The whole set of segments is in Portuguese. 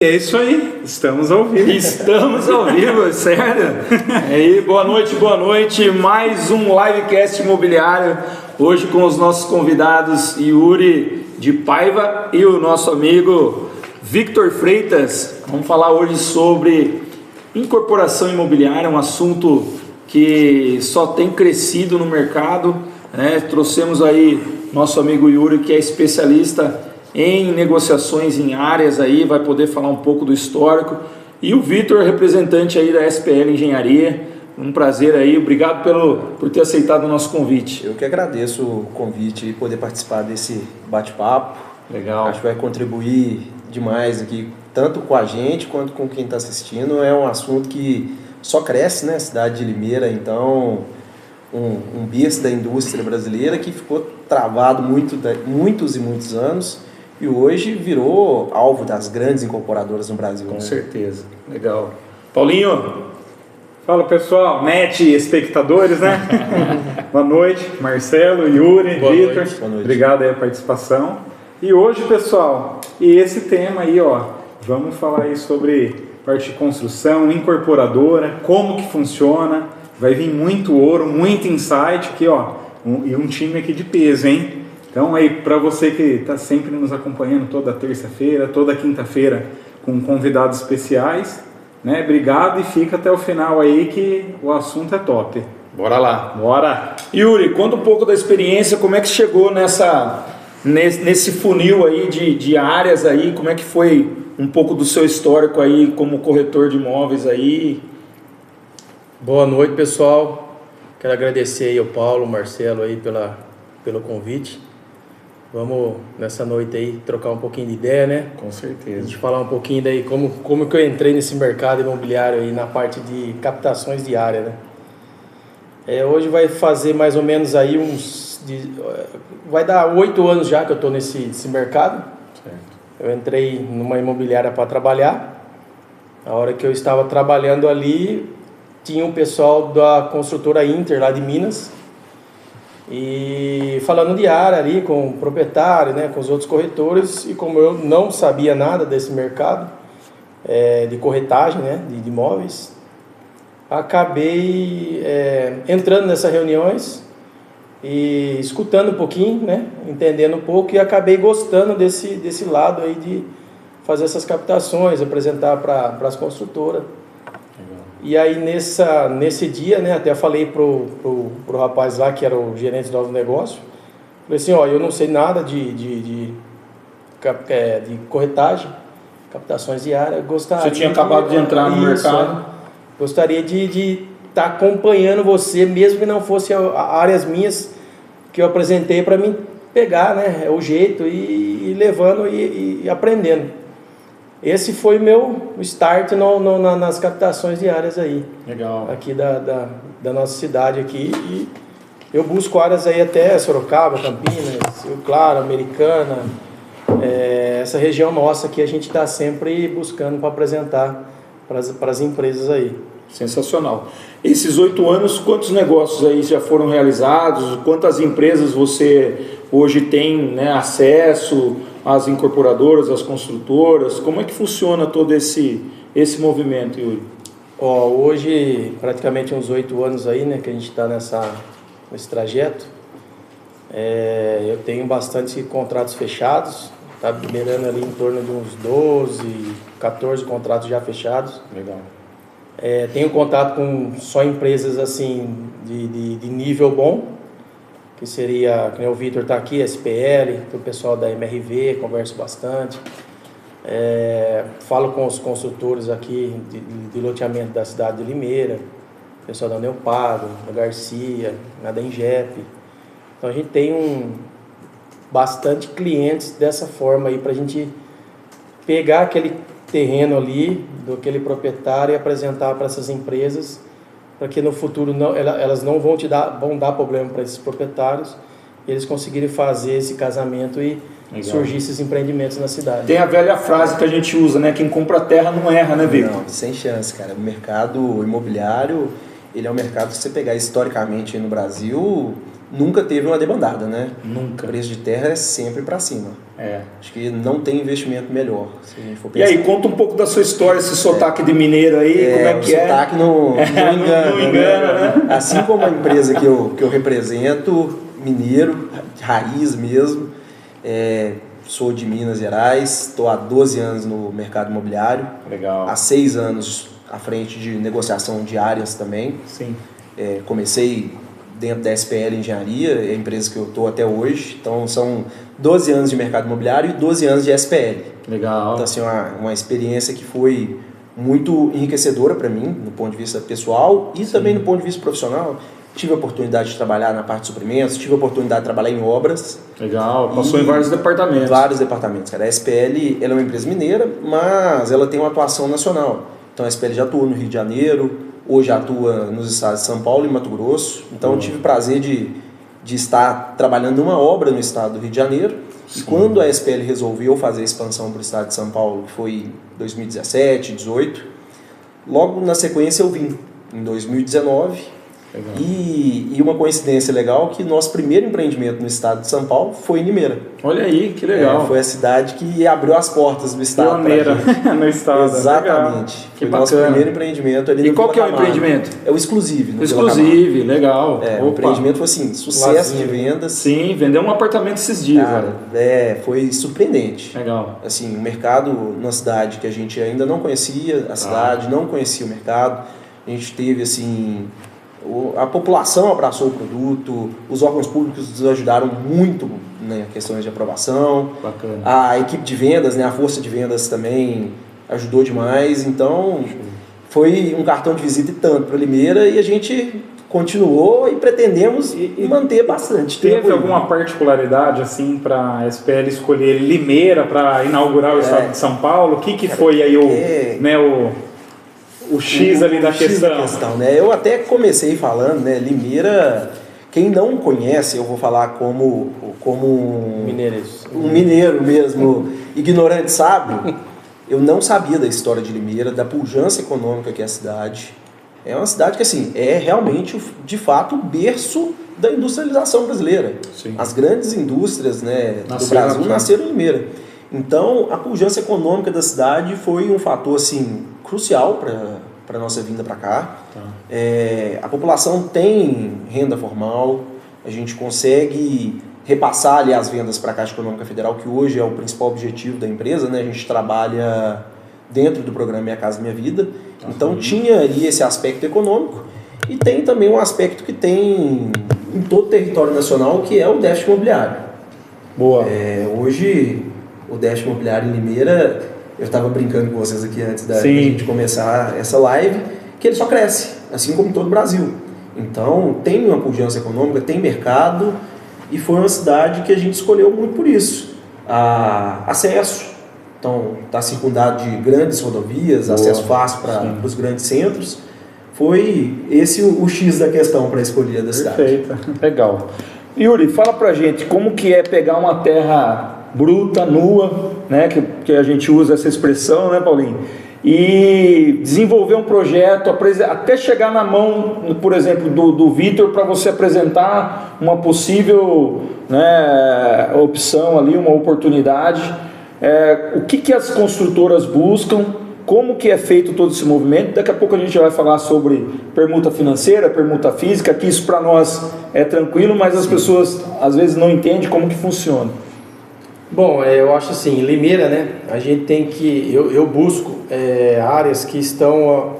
É isso aí, estamos ao vivo. Estamos ao vivo, sério? Aí, boa noite. Mais um livecast imobiliário. Hoje com os nossos convidados Yuri de Paiva e o nosso amigo Victor Freitas. Vamos falar hoje sobre incorporação imobiliária, um assunto que só tem crescido no mercado, né? Trouxemos aí nosso amigo Yuri, que é especialista em negociações em áreas aí, vai poder falar um pouco do histórico, e o Vitor, representante aí da SPL Engenharia. Um prazer aí, obrigado por ter aceitado o nosso convite. Eu que agradeço o convite e poder participar desse bate-papo. Legal. Acho que vai contribuir demais aqui, tanto com a gente quanto com quem está assistindo. É um assunto que só cresce, né, cidade de Limeira, então um berço da indústria brasileira que ficou travado muitos e muitos anos. E hoje virou alvo das grandes incorporadoras no Brasil. Com certeza. Legal. Paulinho. Fala pessoal, net espectadores, né? Boa noite, Marcelo, Yuri, Vitor. Obrigado aí a participação. E hoje, pessoal, e esse tema aí, ó, vamos falar aí sobre parte de construção, incorporadora, como que funciona. Vai vir muito ouro, muito insight aqui, ó, e um time aqui de peso, hein? Então aí, para você que está sempre nos acompanhando toda terça-feira, toda quinta-feira, com convidados especiais, né? Obrigado e fica até o final aí que o assunto é top. Bora lá. Bora! Yuri, conta um pouco da experiência, como é que chegou nesse funil aí de áreas aí, como é que foi um pouco do seu histórico aí como corretor de imóveis aí? Boa noite, pessoal. Quero agradecer aí ao Paulo, ao Marcelo aí pelo convite. Vamos nessa noite aí trocar um pouquinho de ideia, né? Com certeza. A gente falar um pouquinho daí como que eu entrei nesse mercado imobiliário aí na parte de captações de área, né? Hoje vai fazer mais ou menos aí vai dar 8 anos já que eu estou nesse mercado. Certo. Eu entrei numa imobiliária para trabalhar. A hora que eu estava trabalhando ali, tinha um pessoal da construtora Inter lá de Minas. E falando de área ali com o proprietário, né, com os outros corretores, e como eu não sabia nada desse mercado de corretagem, né, de imóveis, acabei entrando nessas reuniões e escutando um pouquinho, né, entendendo um pouco, e acabei gostando desse lado aí de fazer essas captações, apresentar para as construtoras. E aí nesse dia, né, até falei pro rapaz lá, que era o gerente de novos negócios, falei assim, ó, eu não sei nada de corretagem, captações de área, gostaria... Você tinha acabado de entrar no mercado? Gostaria de estar acompanhando você, mesmo que não fosse áreas minhas que eu apresentei, para mim pegar, né, o jeito e levando e aprendendo. Esse foi meu start nas captações diárias aí. Legal. Aqui da nossa cidade aqui. E eu busco áreas aí até Sorocaba, Campinas, Rio Claro, Americana. Essa região nossa que a gente está sempre buscando para apresentar para as empresas aí. Sensacional. Esses 8 anos, quantos negócios aí já foram realizados? Quantas empresas você hoje tem, né, acesso? As incorporadoras, as construtoras, como é que funciona todo esse movimento, Yuri? Hoje, praticamente uns 8 anos aí, né, que a gente está nesse trajeto. Eu tenho bastante contratos fechados, está beirando ali em torno de uns 12, 14 contratos já fechados. Legal. Tenho contato com só empresas assim de nível bom, que seria, que o Vitor está aqui, SPL, tem o pessoal da MRV, converso bastante. Falo com os construtores aqui de loteamento da cidade de Limeira, pessoal da Neopago, da Garcia, da Engep. Então a gente tem bastante clientes dessa forma aí, para a gente pegar aquele terreno ali, daquele proprietário, e apresentar para essas empresas, para que no futuro elas não vão dar problema para esses proprietários, e eles conseguirem fazer esse casamento e surgir esses empreendimentos na cidade. Tem a velha frase que a gente usa, né? Quem compra terra não erra, né, Victor? Não, sem chance, cara. O mercado imobiliário, ele é um mercado, se você pegar historicamente no Brasil, nunca teve uma demandada, né? Nunca. O preço de terra é sempre para cima. Acho que não tem investimento melhor, se a gente for pensar. E aí, conta um pouco da sua história, esse sotaque de mineiro aí, como é que é? O sotaque não engana. Não engana, né? Assim como a empresa que eu represento, mineiro, raiz mesmo, sou de Minas Gerais, estou há 12 anos no mercado imobiliário. Legal. Há 6 anos à frente de negociação de áreas também. Sim. Comecei dentro da SPL Engenharia, é a empresa que eu estou até hoje. Então, são 12 anos de mercado imobiliário e 12 anos de SPL. Legal. Então, assim, uma experiência que foi muito enriquecedora para mim, no ponto de vista pessoal e também no ponto de vista profissional. Tive a oportunidade de trabalhar na parte de suprimentos, tive a oportunidade de trabalhar em obras. Legal, passou em vários departamentos. Vários departamentos, cara. A SPL ela é uma empresa mineira, mas ela tem uma atuação nacional. Então a SPL já atua no Rio de Janeiro, hoje atua nos estados de São Paulo e Mato Grosso. Então eu tive o prazer de estar trabalhando numa obra no estado do Rio de Janeiro. Sim. E quando a SPL resolveu fazer a expansão para o estado de São Paulo, que foi em 2017, 2018, logo na sequência eu vim, em 2019. E uma coincidência legal que nosso primeiro empreendimento no estado de São Paulo foi em Limeira. Olha aí, que legal. Foi a cidade que abriu as portas do estado. Pioneira no estado. Exatamente. Que foi o bacana. nosso primeiro empreendimento ali. E qual que é o empreendimento? É o Exclusive. Exclusive, legal. O empreendimento foi assim, sucesso de vendas. Sim, vendeu um apartamento esses dias. Cara, foi surpreendente. Legal. Assim, o mercado numa cidade que a gente ainda não conhecia, a cidade não conhecia o mercado. A gente teve assim... A população abraçou o produto, os órgãos públicos nos ajudaram muito em questões de aprovação. Bacana. A equipe de vendas, a força de vendas também ajudou demais. Então, foi um cartão de visita e tanto para Limeira e a gente continuou e pretendemos manter bastante tempo. Teve alguma particularidade assim para a SPL escolher Limeira para inaugurar o estado de São Paulo? O que foi aí o X ali da questão? Né? Eu até comecei falando, né, Limeira, quem não conhece, eu vou falar como um mineiro mesmo, ignorante, sabe? Eu não sabia da história de Limeira, da pujança econômica que é a cidade. É uma cidade que assim, é realmente, de fato, o berço da industrialização brasileira. Sim. As grandes indústrias, né, do Brasil nasceram em Limeira. Então, a pujança econômica da cidade foi um fator assim, crucial para a nossa vinda para cá. Tá. A população tem renda formal, a gente consegue repassar ali as vendas para a Caixa Econômica Federal, que hoje é o principal objetivo da empresa, né? A gente trabalha dentro do programa Minha Casa Minha Vida. Então, tinha ali esse aspecto econômico e tem também um aspecto que tem em todo o território nacional, que é o déficit imobiliário. Boa. Hoje, o déficit imobiliário em Limeira, eu estava brincando com vocês aqui antes da gente começar essa live, que ele só cresce, assim como em todo o Brasil. Então, tem uma pujança econômica, tem mercado, e foi uma cidade que a gente escolheu muito por isso. Acesso, então está circundado de grandes rodovias, acesso fácil para os grandes centros. Foi esse o X da questão para escolher da cidade. Perfeito. Legal. Yuri, fala pra gente como que é pegar uma terra bruta, nua, né, que a gente usa essa expressão, né, Paulinho? E desenvolver um projeto até chegar na mão, por exemplo, do Vitor, para você apresentar uma possível, né, opção ali, uma oportunidade. O que as construtoras buscam, como que é feito todo esse movimento. Daqui a pouco a gente vai falar sobre permuta financeira, permuta física, que isso para nós é tranquilo, mas as pessoas às vezes não entendem como que funciona. Bom, eu acho assim, em Limeira, né, a gente tem que, eu busco áreas que estão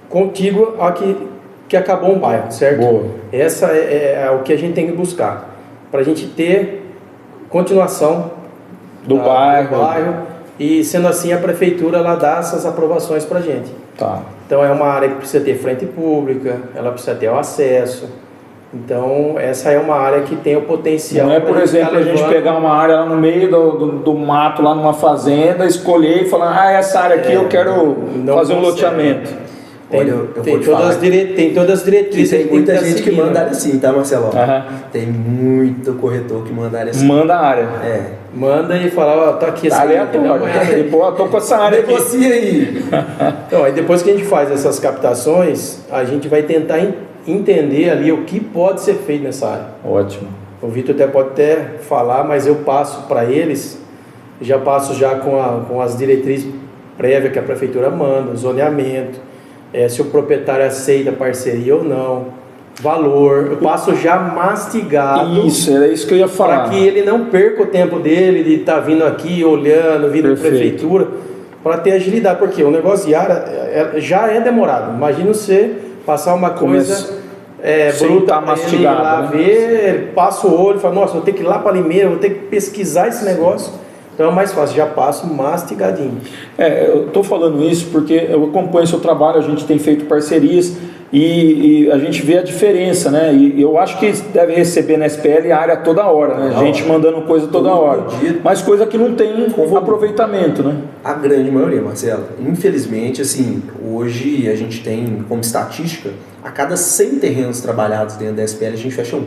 contíguas a que acabou um bairro, certo? Boa. Essa é o que a gente tem que buscar, para a gente ter continuação do bairro, e sendo assim a prefeitura ela dá essas aprovações para a gente. Tá. Então é uma área que precisa ter frente pública, ela precisa ter o acesso. Então, essa é uma área que tem o potencial... Não é, por exemplo, a gente pegar uma área lá no meio do mato, lá numa fazenda, escolher e falar, essa área aqui eu quero fazer um loteamento. Tem todas as diretrizes. Tem muita gente que manda área assim, tá, Marcelo? Tem muito corretor que manda área assim. Manda a área. Manda e fala, tá aqui. Tá aleatório. Tô com essa área aqui. Negocia aí. Então, aí depois que a gente faz essas captações, a gente vai tentar entender ali o que pode ser feito nessa área. Ótimo. O Vitor até pode falar, mas eu passo para eles, já passo já com as diretrizes prévias que a prefeitura manda, o zoneamento, se o proprietário aceita parceria ou não, valor, eu passo já mastigado. Isso, era isso que eu ia falar. Para que ele não perca o tempo dele de estar vindo aqui, olhando, vindo da prefeitura, para ter agilidade, porque o negócio de área já é demorado. Imagina você passar uma coisa bruta, mastigada, lá né? Ver, ele passa o olho e fala, nossa, vou ter que ir lá para Limeira, vou ter que pesquisar esse negócio. Então é mais fácil, já passo mastigadinho. Eu estou falando isso porque eu acompanho o seu trabalho, a gente tem feito parcerias e a gente vê a diferença, né? E eu acho que deve receber na SPL a área toda hora, né? A gente mandando coisa toda hora. Mas coisa que não tem aproveitamento, né? A grande maioria, Marcelo. Infelizmente, assim, hoje a gente tem como estatística, a cada 100 terrenos trabalhados dentro da SPL, a gente fecha um.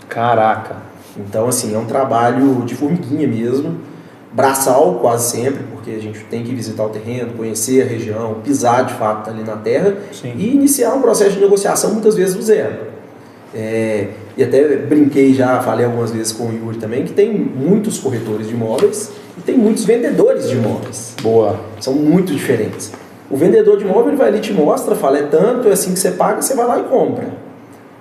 Caraca! Então, assim, é um trabalho de formiguinha mesmo. Braçal quase sempre, porque a gente tem que visitar o terreno, conhecer a região, pisar de fato ali na terra. Sim. E iniciar um processo de negociação muitas vezes do zero. E até brinquei já, falei algumas vezes com o Yuri também, que tem muitos corretores de imóveis e tem muitos vendedores de imóveis. Boa. São muito diferentes. O vendedor de imóvel ele vai ali e te mostra, fala, é tanto, é assim que você paga, você vai lá e compra.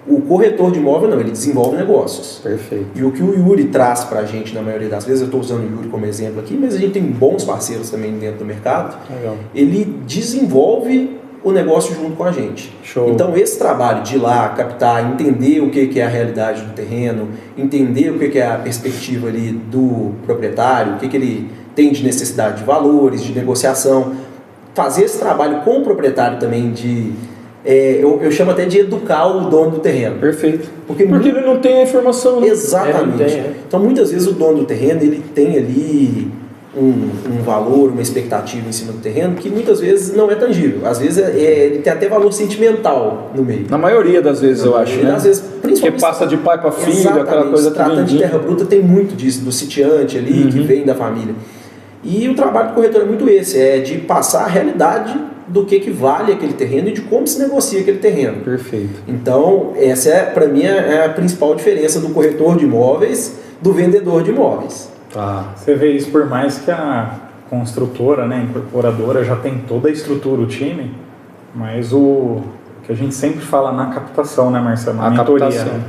O corretor de imóvel não, ele desenvolve negócios. Perfeito. E o que o Yuri traz pra gente na maioria das vezes, eu estou usando o Yuri como exemplo aqui, mas a gente tem bons parceiros também dentro do mercado. Legal. Ele desenvolve o negócio junto com a gente. Show. Então esse trabalho de ir lá, captar, entender o que é a realidade do terreno, entender o que é a perspectiva ali do proprietário, o que ele tem de necessidade de valores, de negociação, fazer esse trabalho com o proprietário também de... eu chamo até de educar o dono do terreno. Perfeito. Porque ele não tem a informação. Né? Exatamente. Então muitas vezes o dono do terreno ele tem ali um valor, uma expectativa em cima do terreno que muitas vezes não é tangível. Às vezes ele tem até valor sentimental no meio. Na maioria das vezes eu acho, né? Às vezes, principalmente porque passa de pai para filho, aquela coisa. Tratando de terra bruta tem muito disso, do sitiante ali que vem da família. E o trabalho do corretor é muito esse, é de passar a realidade do que vale aquele terreno e de como se negocia aquele terreno. Perfeito. Então, essa para mim é a principal diferença do corretor de imóveis do vendedor de imóveis. Tá. Você vê isso por mais que a construtora, né, incorporadora já tem toda a estrutura, o time, mas o que a gente sempre fala na captação, né, Marcelo? Na mentoria. Captação.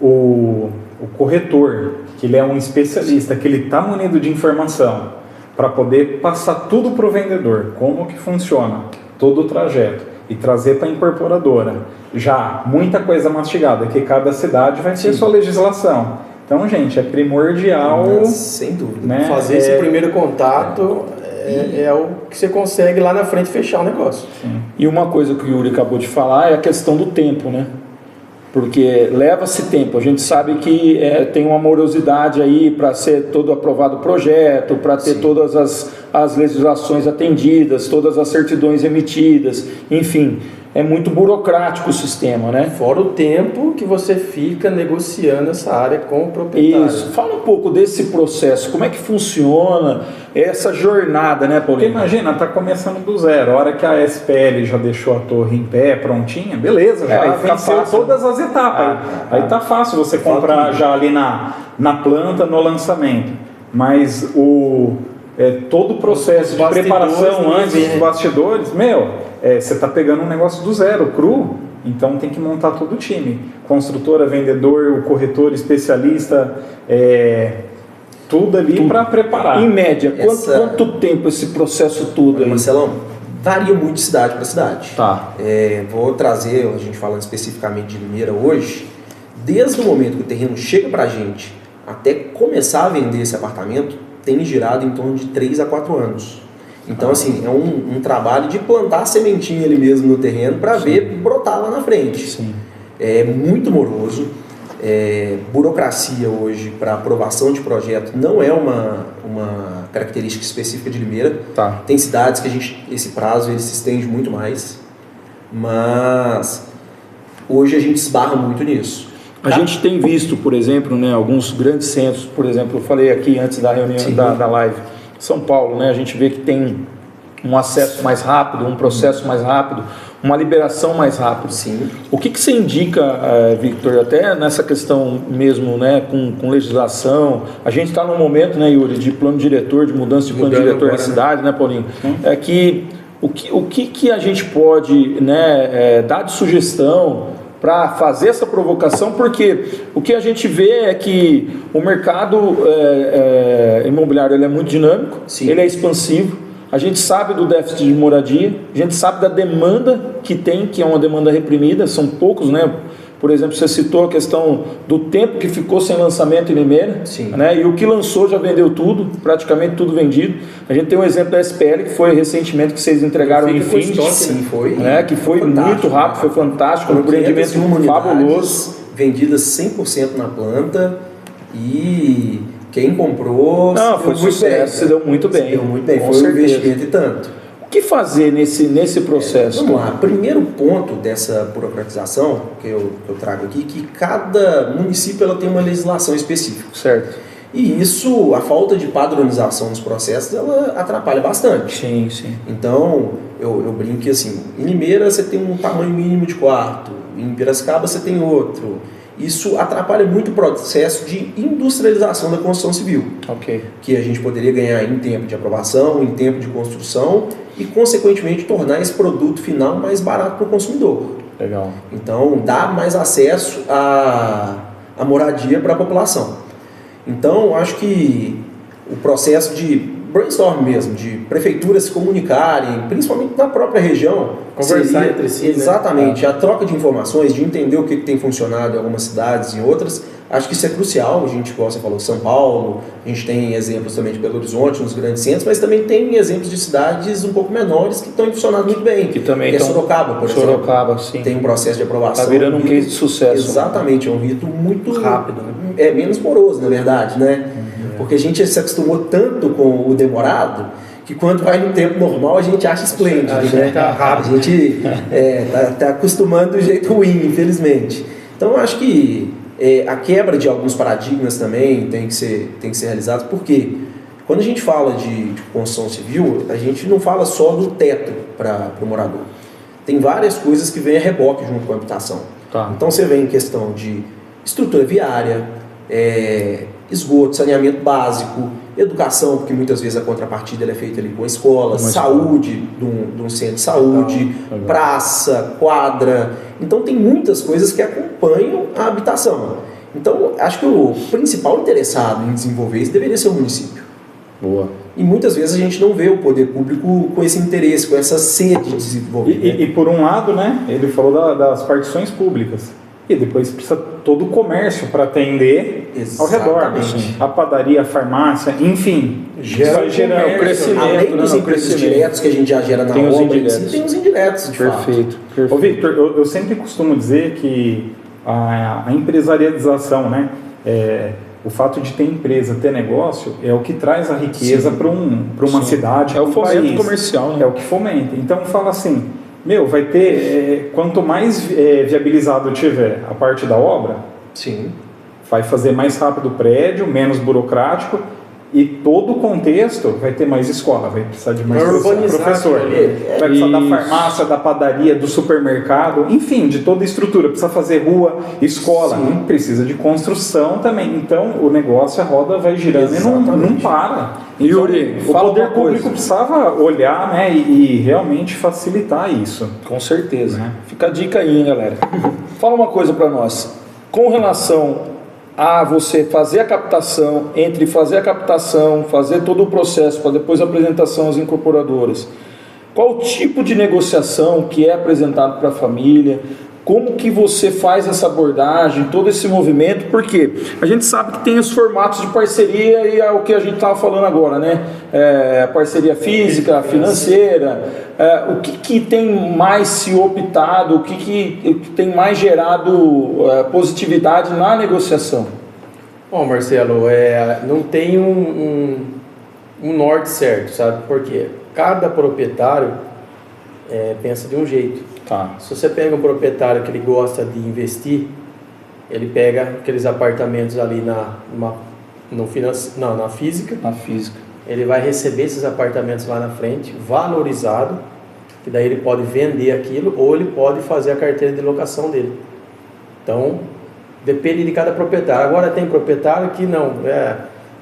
O corretor, que ele é um especialista, que ele está munido de informação para poder passar tudo para o vendedor, como que funciona todo o trajeto e trazer para a incorporadora. Já muita coisa mastigada, que cada cidade vai ter sua legislação. Então, gente, é primordial... sem dúvida. Né? Fazer esse primeiro contato é o que você consegue lá na frente fechar o negócio. Sim. E uma coisa que o Yuri acabou de falar é a questão do tempo, né? Porque leva-se tempo, a gente sabe que tem uma morosidade aí para ser todo aprovado o projeto, para ter todas as legislações atendidas, todas as certidões emitidas, enfim, é muito burocrático o sistema, né? Fora o tempo que você fica negociando essa área com o proprietário. Isso, fala um pouco desse processo, como é que funciona essa jornada, né, Paulinho? Porque imagina, tá começando do zero, a hora que a SPL já deixou a torre em pé, prontinha, beleza, já venceu todas as etapas, aí tá fácil você comprar já ali na planta, no lançamento, mas todo o processo de preparação antes dos bastidores, você está pegando um negócio do zero, cru, então tem que montar todo o time. Construtora, vendedor, o corretor, especialista, tudo ali para preparar. Em média, quanto tempo esse processo todo aí? Marcelão, varia muito de cidade para cidade. Tá. Vou trazer, a gente falando especificamente de Limeira hoje, desde o momento que o terreno chega para a gente até começar a vender esse apartamento, tem girado em torno de 3 a 4 anos. Então, assim, é um trabalho de plantar a sementinha ali mesmo no terreno para ver brotar lá na frente. Sim. É muito moroso. Burocracia hoje para aprovação de projeto não é uma característica específica de Limeira. Tá. Tem cidades que esse prazo ele se estende muito mais. Mas hoje a gente esbarra muito nisso. A gente tem visto, por exemplo, né, alguns grandes centros, por exemplo, eu falei aqui antes da reunião da live, São Paulo, né, a gente vê que tem um acesso mais rápido, um processo mais rápido, uma liberação mais rápida. Sim. O que você indica, Victor, até nessa questão mesmo, né, com legislação? A gente está num momento, né, Yuri, de plano diretor, de mudança de plano diretor agora, na cidade, né, Paulinho? É que o que a gente pode, né, dar de sugestão para fazer essa provocação, porque o que a gente vê é que o mercado imobiliário ele é muito dinâmico, Sim. ele é expansivo. A gente sabe do déficit de moradia, a gente sabe da demanda que tem, que é uma demanda reprimida, são poucos, né? Por exemplo, você citou a questão do tempo que ficou sem lançamento em Limeira, né? E o que lançou já vendeu tudo, praticamente tudo vendido. A gente tem um exemplo da SPL, que foi recentemente que vocês entregaram em Infinity, né? Que foi muito rápido, foi fantástico, um empreendimento fabuloso. Vendidas 100% na planta e... Quem comprou foi sucesso, se deu muito bem. Se deu muito bem, foi um investimento e tanto. O que fazer nesse processo? Vamos lá, primeiro ponto dessa burocratização que eu trago aqui, que cada município ela tem uma legislação específica. Certo. E isso, a falta de padronização nos processos, ela atrapalha bastante. Sim, sim. Então, eu brinco que assim, em Limeira você tem um tamanho mínimo de quarto, em Piracicaba você tem outro. Isso atrapalha muito o processo de industrialização da construção civil, que a gente poderia ganhar em tempo de aprovação, em tempo de construção e, consequentemente, tornar esse produto final mais barato para o consumidor. Legal. Então, dá mais acesso à moradia para a população. Então, acho que o processo de brainstorm mesmo, de prefeituras se comunicarem, principalmente na própria região, conversar entre si, exatamente, né? A troca de informações, de entender o que tem funcionado em algumas cidades e em outras, acho que isso é crucial. A gente, como você falou, São Paulo, a gente tem exemplos também de Belo Horizonte, nos grandes centros, mas também tem exemplos de cidades um pouco menores que estão funcionando muito bem. Que também é Sorocaba, por exemplo. Sorocaba, sim. Tem um processo de aprovação. Está virando um case de sucesso. Exatamente, é um rito muito rápido, né? É menos moroso, na verdade, né? Porque a gente se acostumou tanto com o demorado que quando vai no tempo normal a gente acha esplêndido, né? Tá rápido. A gente tá acostumando do jeito ruim, infelizmente. Então eu acho que a quebra de alguns paradigmas também tem que ser realizada, porque quando a gente fala de construção civil, a gente não fala só do teto para o morador. Tem várias coisas que vêm a reboque junto com a habitação. Tá. Então você vem em questão de estrutura viária, esgoto, saneamento básico, educação, porque muitas vezes a contrapartida é feita ali com a escola, saúde, de um centro de saúde, praça, quadra. Então tem muitas coisas que acompanham a habitação. Então acho que o principal interessado em desenvolver isso deveria ser o município. Boa. E muitas vezes a gente não vê o poder público com esse interesse, com essa sede de desenvolver. E por um lado, né, ele falou das partições públicas. E depois precisa todo o comércio para atender ao redor. A padaria, a farmácia, enfim. Gera o crescimento. Além dos empregos diretos que a gente já gera na obra, tem os indiretos, de Perfeito. fato. Ô, Victor, eu sempre costumo dizer que a empresarialização, né, o fato de ter empresa, ter negócio, é o que traz a riqueza para uma cidade. É o fomento comercial, né? É o que fomenta. Então fala assim, vai ter, quanto mais viabilizado tiver a parte da obra, Sim. vai fazer mais rápido o prédio, menos burocrático, e todo o contexto vai ter mais escola, vai precisar de mais professor, vai precisar da farmácia, da padaria, do supermercado, enfim, de toda a estrutura, precisa fazer rua, escola, precisa de construção também, então o negócio, a roda vai girando e não para. Yuri, o poder público precisava olhar, né, e realmente facilitar isso. Com certeza. Fica a dica aí, hein, galera. Fala uma coisa para nós, com relação a você fazer a captação, fazer todo o processo para depois a apresentação às incorporadoras. Qual o tipo de negociação que é apresentado para a família? Como que você faz essa abordagem, todo esse movimento? Porque a gente sabe que tem os formatos de parceria e é o que a gente estava falando agora, né? Parceria física, financeira. O que tem mais se optado, o que tem mais gerado positividade na negociação? Bom, Marcelo, não tem um norte certo, sabe? Porque cada proprietário pensa de um jeito. Tá. Se você pega um proprietário que ele gosta de investir, ele pega aqueles apartamentos ali na física. Na física. ele vai receber esses apartamentos lá na frente, valorizado, que daí ele pode vender aquilo ou ele pode fazer a carteira de locação dele. Então, depende de cada proprietário. Agora tem proprietário que não,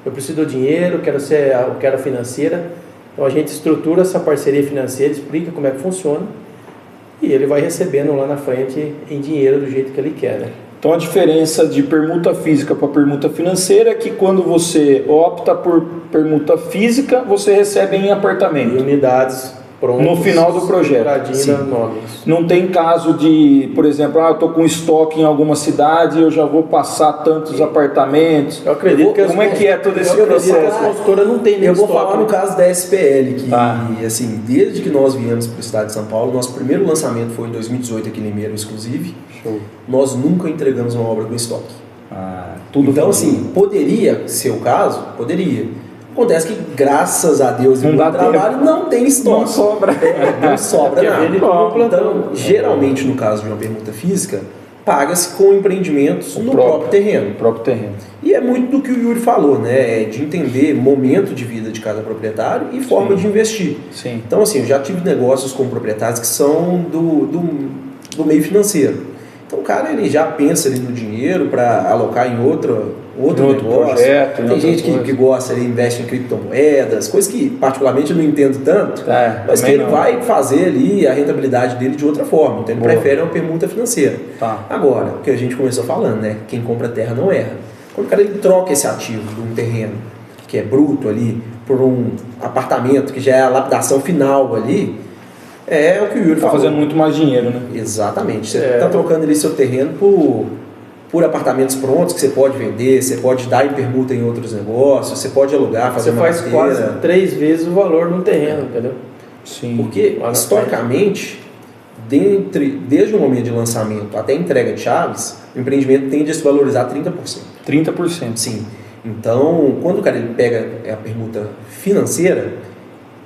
eu preciso do dinheiro, quero a financeira. Então a gente estrutura essa parceria financeira, explica como é que funciona e ele vai recebendo lá na frente em dinheiro do jeito que ele quer, né? Então a diferença de permuta física para permuta financeira é que quando você opta por permuta física, você recebe em apartamento. E unidades prontas. No final do projeto. Não tem caso de, por exemplo, eu estou com estoque em alguma cidade, eu já vou passar tantos apartamentos. Eu acredito que como é que é todo esse processo? A consultora não tem Eu vou falar no caso da SPL, que assim, desde que nós viemos para o estado de São Paulo, nosso primeiro lançamento foi em 2018 aqui em Limeira, exclusive. Show. Nós nunca entregamos uma obra com estoque. Tudo então, assim, poderia ser o caso? Poderia. Acontece que, graças a Deus e muito trabalho, não tem estoque. Não sobra. Não sobra nada. Então, geralmente, no caso de uma permuta física, paga-se com empreendimentos no próprio terreno. E é muito do que o Yuri falou, né? De entender momento de vida de cada proprietário e forma de investir. Sim. Então, assim, eu já tive negócios com proprietários que são do meio financeiro. Então o cara ele já pensa ali no dinheiro para alocar em outro negócio. Projeto, tem gente que gosta, ele investe em criptomoedas, coisas que particularmente eu não entendo tanto, mas que ele vai fazer ali a rentabilidade dele de outra forma. Então ele prefere uma permuta financeira. Agora, o que a gente começou falando, né? Quem compra terra não erra. Quando o cara ele troca esse ativo de um terreno que é bruto ali por um apartamento que já é a lapidação final ali, é o que o Yuri falou. Fazendo muito mais dinheiro, né? Exatamente. Você está trocando ali seu terreno por apartamentos prontos que você pode vender, você pode dar em permuta em outros negócios, você pode alugar, fazer uma carteira. Você faz quase 3 vezes o valor de um terreno, entendeu? Sim. Porque, historicamente, desde o momento de lançamento até a entrega de chaves, o empreendimento tende a se valorizar 30%. 30%? Sim. Então, quando o cara ele pega a permuta financeira,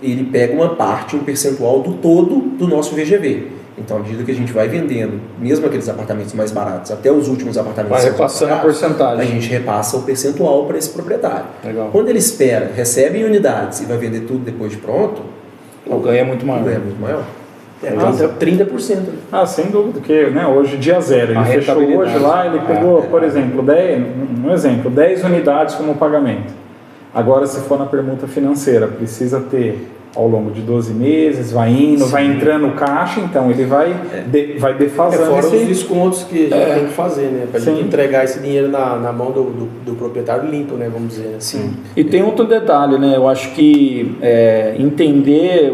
ele pega uma parte, um percentual do todo do nosso VGV. Então, à medida que a gente vai vendendo, mesmo aqueles apartamentos mais baratos, até os últimos apartamentos... Vai repassando a porcentagem. A gente repassa o percentual para esse proprietário. Legal. Quando ele espera, recebe em unidades e vai vender tudo depois de pronto... O ganho é muito maior. O ganho é muito maior. Então, 30%. Sem dúvida, porque hoje dia zero. Ele fechou hoje lá, ele pegou, por exemplo, 10 unidades como pagamento. Agora, se for na permuta financeira, precisa ter ao longo de 12 meses, vai indo, vai entrando caixa, então ele vai defasando. Fora os descontos que a gente tem que fazer, né? Para a gente entregar esse dinheiro na mão do proprietário limpo, né? Vamos dizer assim. E tem outro detalhe, né? Eu acho que entender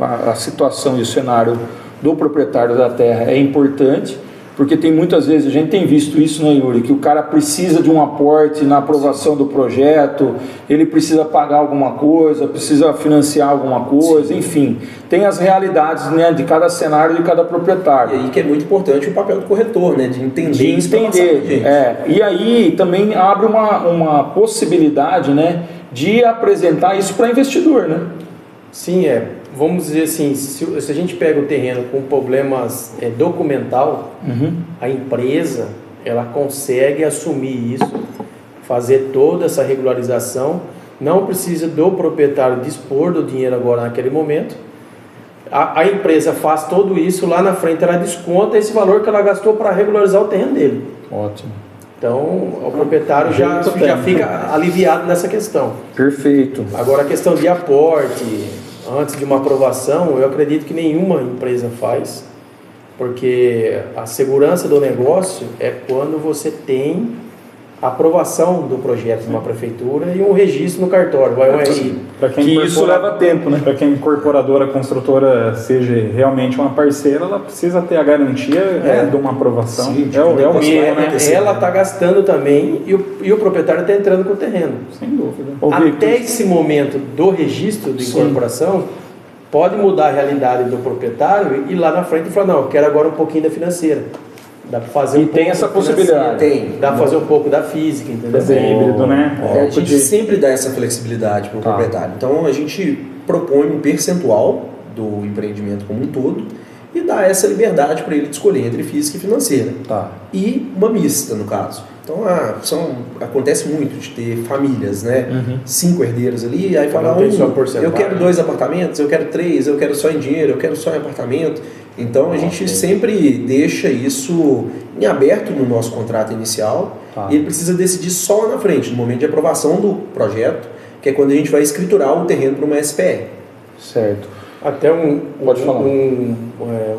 a situação e o cenário do proprietário da terra é importante, porque tem muitas vezes, a gente tem visto isso, né, Yuri, que o cara precisa de um aporte na aprovação do projeto, ele precisa pagar alguma coisa, precisa financiar alguma coisa, enfim, tem as realidades, né, de cada cenário de cada proprietário. E aí que é muito importante o papel do corretor, né, de entender isso. E aí também abre uma possibilidade, né, de apresentar isso para investidor, né? Sim, vamos dizer assim, se a gente pega o terreno com problemas documental, a empresa ela consegue assumir isso, fazer toda essa regularização, não precisa do proprietário dispor do dinheiro agora naquele momento, a empresa faz tudo isso, lá na frente ela desconta esse valor que ela gastou para regularizar o terreno dele. Ótimo. Então o proprietário já fica aliviado nessa questão. Perfeito. Agora a questão de aporte antes de uma aprovação, eu acredito que nenhuma empresa faz, porque a segurança do negócio é quando você tem a aprovação do projeto de uma prefeitura e um registro no cartório, que isso leva tempo, né? Para que a incorporadora, a construtora seja realmente uma parceira, ela precisa ter a garantia de uma aprovação. Sim, é o mínimo, né? Ela está gastando também e o proprietário está entrando com o terreno. Sem dúvida. Até esse momento do registro de incorporação, pode mudar a realidade do proprietário e lá na frente falar, não, eu quero agora um pouquinho da financeira. Dá para fazer tem essa possibilidade. Dá para fazer um pouco da física, entendeu? Fazer híbrido, né? A gente sempre dá essa flexibilidade para o proprietário. Então a gente propõe um percentual do empreendimento como um todo e dá essa liberdade para ele de escolher entre física e financeira. E uma mista, no caso. Então, acontece muito de ter famílias, né? 5 herdeiros ali, aí fala, eu quero 2 apartamentos, eu quero 3, eu quero só em dinheiro, eu quero só em apartamento. Então, a gente sempre deixa isso em aberto no nosso contrato inicial, e ele precisa decidir só lá na frente, no momento de aprovação do projeto, que é quando a gente vai escriturar o terreno para uma SPR. Certo. Até um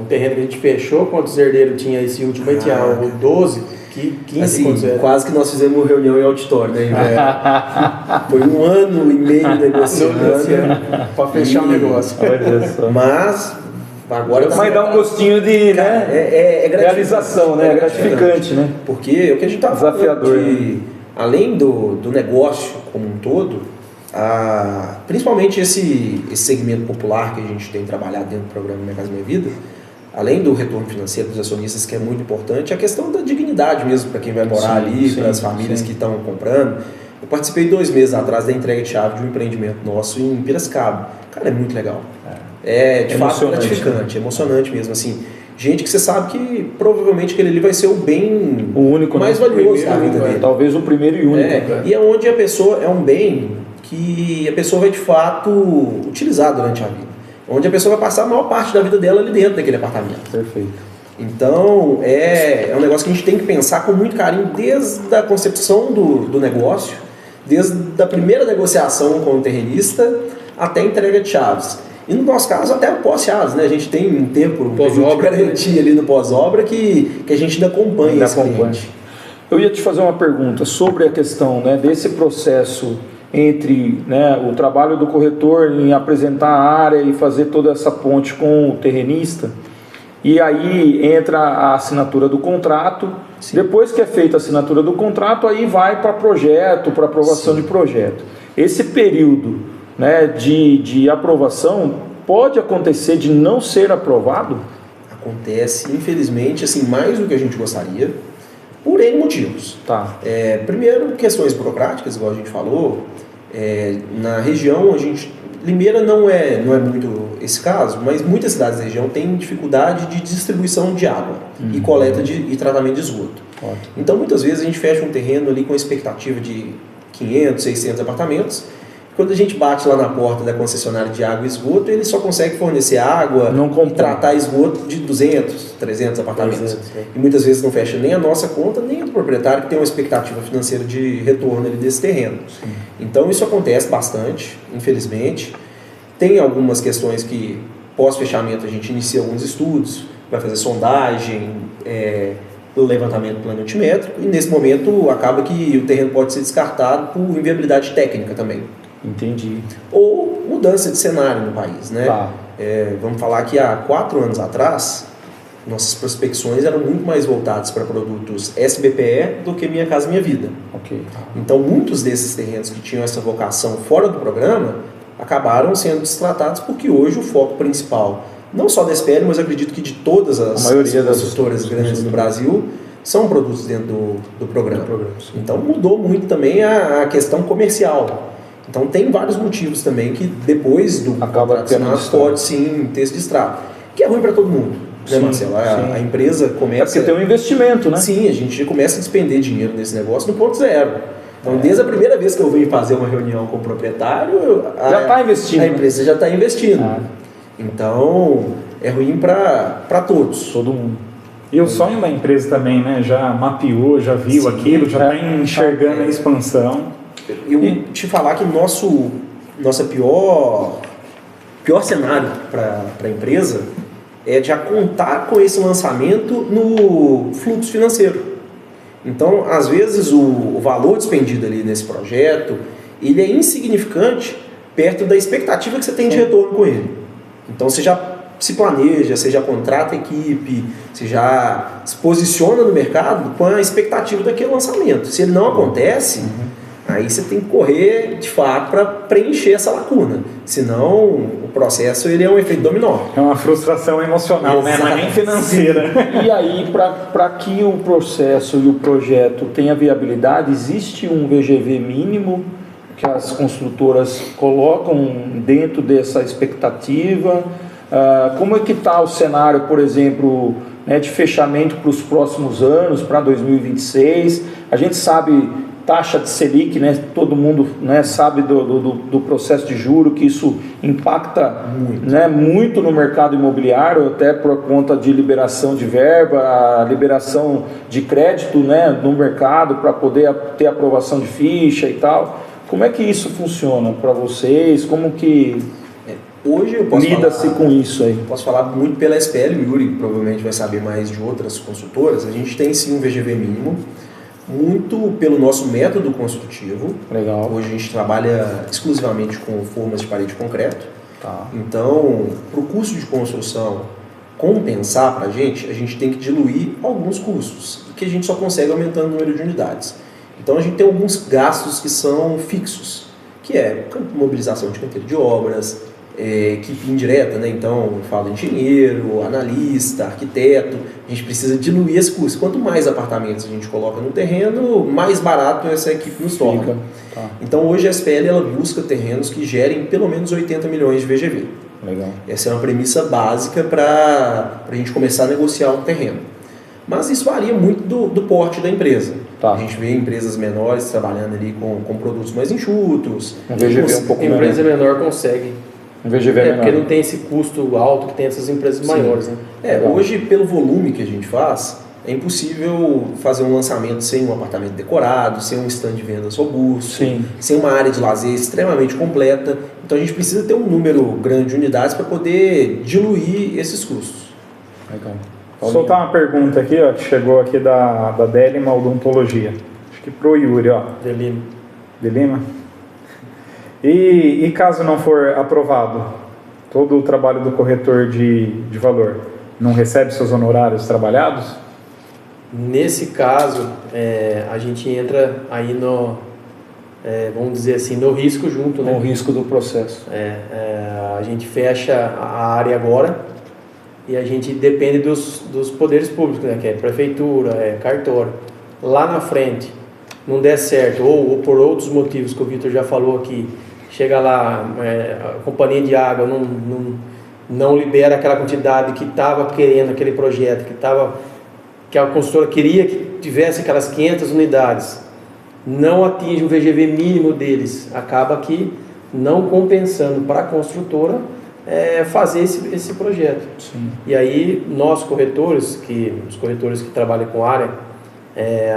terreno que a gente fechou, quantos herdeiros tinha esse último aí? Tinha 12, 15, assim, quase que nós fizemos uma reunião em auditório, né? Foi 1 ano e meio negociando para fechar o negócio. Mas agora mas dá um gostinho de, cara, né? Realização, né? É gratificante, né? Porque o que a gente está desafiador, né? Além do negócio como um todo, principalmente esse segmento popular que a gente tem trabalhado dentro do programa Minha Casa Minha Vida, além do retorno financeiro dos acionistas, que é muito importante, a questão da dignidade mesmo para quem vai morar ali, para as famílias que estão comprando. Eu participei 2 meses atrás da entrega de chave de um empreendimento nosso em Piracicaba. Cara, é muito legal. De fato gratificante, emocionante mesmo, assim. Gente que você sabe que provavelmente aquele ali vai ser o único, mais valioso da vida dele. Talvez o primeiro e único. E é onde a pessoa é um bem que a pessoa vai de fato utilizar durante a vida. Onde a pessoa vai passar a maior parte da vida dela ali dentro daquele apartamento. Perfeito. Então, é um negócio que a gente tem que pensar com muito carinho desde a concepção do negócio, desde a primeira negociação com o terrenista até a entrega de chaves. E no nosso caso, até pós-chaves, né? A gente tem um tempo de garantia ali no pós-obra que a gente ainda acompanha esse cliente. Eu ia te fazer uma pergunta sobre a questão, né, desse processo entre, né, o trabalho do corretor em apresentar a área e fazer toda essa ponte com o terrenista, e aí entra a assinatura do contrato. Sim. Depois que é feita a assinatura do contrato, aí vai para projeto, para aprovação de projeto. Esse período, né, de aprovação pode acontecer de não ser aprovado? Acontece, infelizmente, assim, mais do que a gente gostaria, por N motivos. Primeiro, questões burocráticas, igual a gente falou. Na região, Limeira não é muito esse caso, mas muitas cidades da região têm dificuldade de distribuição de água e coleta e tratamento de esgoto. Então, muitas vezes a gente fecha um terreno ali com expectativa de 500, 600 apartamentos. Quando a gente bate lá na porta da concessionária de água e esgoto, ele só consegue fornecer água e tratar esgoto de 200, 300 apartamentos. E muitas vezes não fecha nem a nossa conta, nem a do proprietário, que tem uma expectativa financeira de retorno ali desse terreno. Sim. Então isso acontece bastante, infelizmente. Tem algumas questões que, pós-fechamento, a gente inicia alguns estudos, vai fazer sondagem, levantamento planimétrico, e nesse momento acaba que o terreno pode ser descartado por inviabilidade técnica também. Entendi. Ou mudança de cenário no país, né? Vamos falar que há 4 anos atrás, nossas prospecções eram muito mais voltadas para produtos SBPE do que Minha Casa Minha Vida. Então, muitos desses terrenos que tinham essa vocação fora do programa acabaram sendo destratados, porque hoje o foco principal, não só da SPL, mas acredito que de todas as construtoras grandes no Brasil, são produtos dentro do programa. Então, mudou muito também a questão comercial. Então tem vários motivos também que depois do contrato assinado pode sim ter esse distrato. Que é ruim para todo mundo, né, Marcelo? A empresa começa... porque tem um investimento, né? Sim, a gente começa a despender dinheiro nesse negócio no ponto zero. Então desde a primeira vez que eu venho fazer uma reunião com o proprietário... Já está investindo. A empresa já está investindo. Então é ruim para todos. Todo mundo. E o sonho da empresa também, né? Já mapeou, já viu aquilo, já está enxergando a expansão. Eu te falar que nossa pior cenário para a empresa é já contar com esse lançamento no fluxo financeiro. Então, às vezes, o valor despendido ali nesse projeto, ele é insignificante perto da expectativa que você tem de retorno com ele. Então, você já se planeja, você já contrata equipe, você já se posiciona no mercado com a expectativa daquele lançamento. Se ele não acontece... Aí você tem que correr, de fato, para preencher essa lacuna. Senão, o processo ele é um efeito dominó. É uma frustração emocional, né? Não é nem financeira. E aí, para que o processo e o projeto tenha viabilidade, existe um VGV mínimo que as construtoras colocam dentro dessa expectativa? Como é que está o cenário, por exemplo, né, de fechamento para os próximos anos, para 2026. A gente sabe taxa de Selic, né, todo mundo, né, sabe do processo de juro, que isso impacta muito no mercado imobiliário, até por conta de liberação de verba, liberação de crédito, né, no mercado para poder ter aprovação de ficha e tal. Como é que isso funciona para vocês? Como que hoje eu posso lida-se com isso aí? Posso falar muito pela SPL, o Yuri provavelmente vai saber mais de outras consultoras. A gente tem sim um VGV mínimo, muito pelo nosso método construtivo. Legal. Hoje a gente trabalha exclusivamente com formas de parede de concreto. Tá. Então, para o custo de construção compensar para a gente tem que diluir alguns custos, que a gente só consegue aumentando o número de unidades. Então a gente tem alguns gastos que são fixos, que é mobilização de canteiro de obras, equipe indireta, né? Então eu falo engenheiro, analista, arquiteto. A gente precisa diluir esse custo. Quanto mais apartamentos a gente coloca no terreno, mais barato essa equipe nos torna. Tá. Então hoje a SPL ela busca terrenos que gerem pelo menos 80 milhões de VGV. Legal. Essa é uma premissa básica para a gente começar a negociar um terreno. Mas isso varia muito do porte da empresa. Tá. A gente vê empresas menores trabalhando ali com produtos mais enxutos. Um VGV um pouco menor. Empresa menor consegue. Um VGV menor. Porque não tem esse custo alto que tem essas empresas maiores. Né? Hoje, pelo volume que a gente faz, é impossível fazer um lançamento sem um apartamento decorado, sem um stand de vendas robusto, sem uma área de lazer extremamente completa. Então a gente precisa ter um número grande de unidades para poder diluir esses custos. Legal. Vou soltar uma pergunta aqui, ó, que chegou aqui da Delima Odontologia. Acho que pro Yuri, ó. De Lima. E caso não for aprovado, todo o trabalho do corretor de valor não recebe seus honorários trabalhados? Nesse caso, a gente entra aí no, vamos dizer assim, no risco junto, né? No risco do processo. A gente fecha a área agora e a gente depende dos poderes públicos, né? Que é prefeitura, cartório. Lá na frente, não der certo, ou por outros motivos que o Vitor já falou aqui, chega lá, a companhia de água não libera aquela quantidade que estava querendo aquele projeto, que a consultora queria que tivesse aquelas 500 unidades, não atinge o VGV mínimo deles, acaba que não compensando para a construtora fazer esse projeto. Sim. E aí nós corretores, os corretores que trabalham com área,